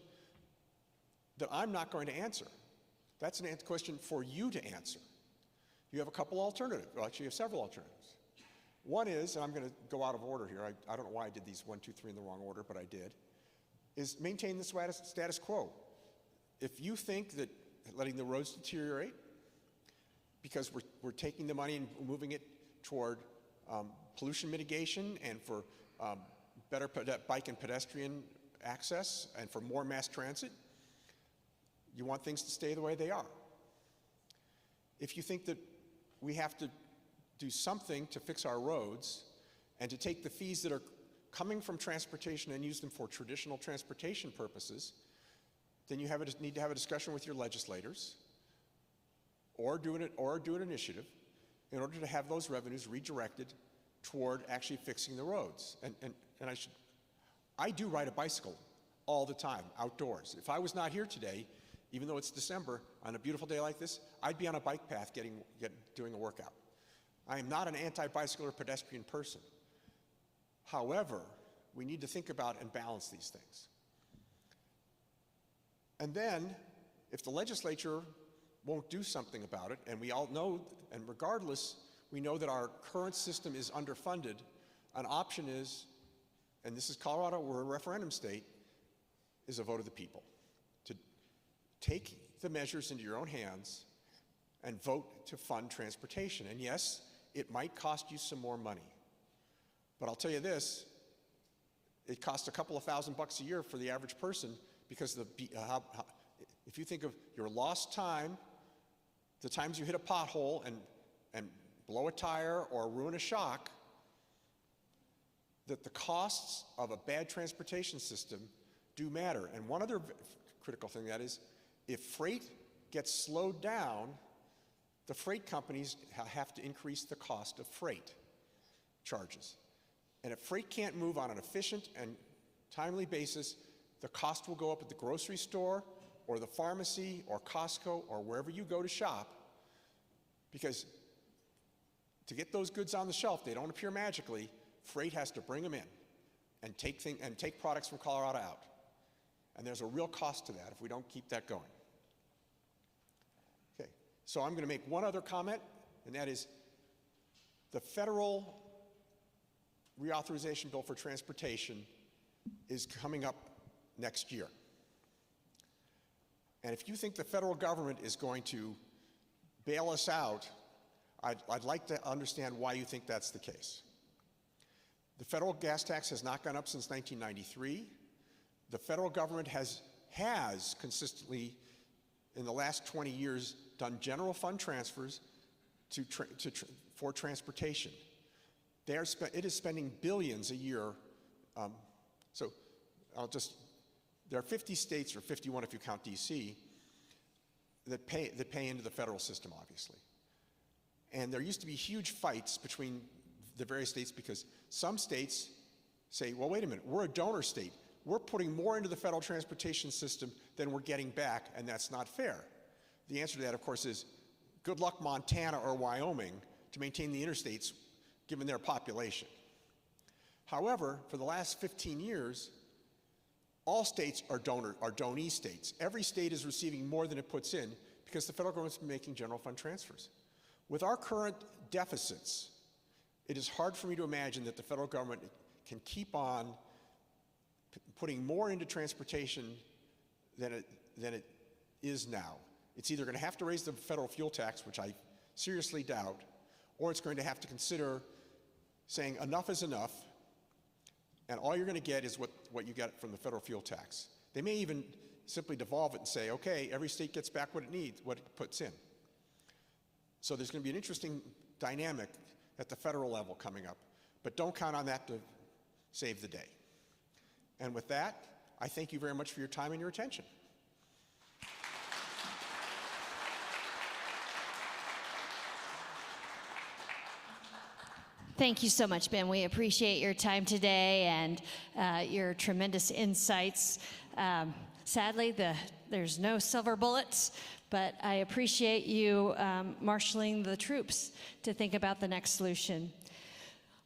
that I'm not going to answer. That's a question for you to answer. You have a couple alternatives. Well, actually, you have several alternatives. One is, and I'm going to go out of order here. I don't know why I did these 1, 2, 3 in the wrong order, but I did, is maintain the status quo. If you think that letting the roads deteriorate, because we're taking the money and moving it toward pollution mitigation and for better bike and pedestrian access and for more mass transit, you want things to stay the way they are. If you think that we have to do something to fix our roads and to take the fees that are coming from transportation and use them for traditional transportation purposes, then you need to have a discussion with your legislators or do an initiative in order to have those revenues redirected toward actually fixing the roads. And I do ride a bicycle all the time, outdoors. If I was not here today, even though it's December, on a beautiful day like this, I'd be on a bike path doing a workout. I am not an anti-bicycle or pedestrian person. However, we need to think about and balance these things. And then, if the legislature won't do something about it, and we all know, and regardless, we know that our current system is underfunded, an option is, and this is Colorado, we're a referendum state, is a vote of the people. To take the measures into your own hands and vote to fund transportation. And yes, it might cost you some more money. But I'll tell you this, it costs a couple of $1,000 a year for the average person because if you think of your lost time, the times you hit a pothole and blow a tire or ruin a shock, that the costs of a bad transportation system do matter. And one other critical thing that is, if freight gets slowed down, the freight companies have to increase the cost of freight charges. And if freight can't move on an efficient and timely basis, the cost will go up at the grocery store or the pharmacy or Costco or wherever you go to shop Because to get those goods on the shelf, they don't appear magically. Freight has to bring them in and take products from Colorado out. And there's a real cost to that if we don't keep that going. Okay, so I'm going to make one other comment, and that is the federal reauthorization bill for transportation is coming up next year. And if you think the federal government is going to bail us out, I'd like to understand why you think that's the case. The federal gas tax has not gone up since 1993. The federal government has consistently, in the last 20 years, done general fund transfers for transportation. It is spending billions a year. There are 50 states, or 51 if you count DC, that pay into the federal system, obviously. And there used to be huge fights between the various states because some states say, well, wait a minute, we're a donor state. We're putting more into the federal transportation system than we're getting back, and that's not fair. The answer to that, of course, is good luck Montana or Wyoming to maintain the interstates given their population. However, for the last 15 years, all states are donee states. Every state is receiving more than it puts in because the federal government's making general fund transfers. With our current deficits, it is hard for me to imagine that the federal government can keep on putting more into transportation than it is now. It's either going to have to raise the federal fuel tax, which I seriously doubt, or it's going to have to consider saying enough is enough, and all you're going to get is what you get from the federal fuel tax. They may even simply devolve it and say, okay, every state gets back what it needs, what it puts in. So there's going to be an interesting dynamic at the federal level coming up, but don't count on that to save the day. And with that, I thank you very much for your time and your attention. Thank you so much, Ben. We appreciate your time today and your tremendous insights. Sadly, there's no silver bullets, but I appreciate you marshaling the troops to think about the next solution.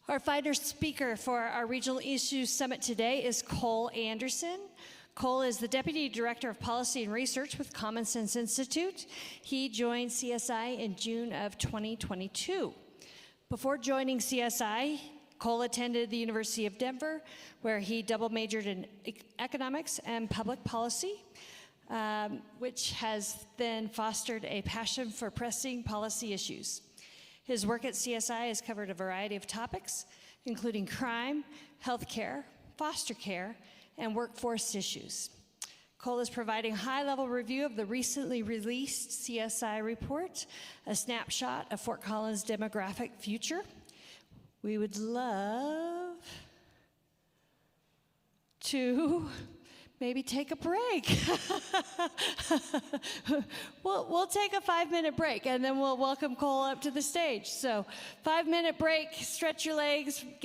Our final speaker for our Regional Issues Summit today is Cole Anderson. Cole is the Deputy Director of Policy and Research with Common Sense Institute. He joined CSI in June of 2022. Before joining CSI, Cole attended the University of Denver, where he double majored in economics and public policy, which has then fostered a passion for pressing policy issues. His work at CSI has covered a variety of topics, including crime, healthcare, foster care, and workforce issues. Cole is providing a high-level review of the recently released CSI report, a snapshot of Fort Collins' demographic future. We would love to maybe take a break. We'll take a 5-minute break, and then we'll welcome Cole up to the stage. So 5-minute break, stretch your legs, get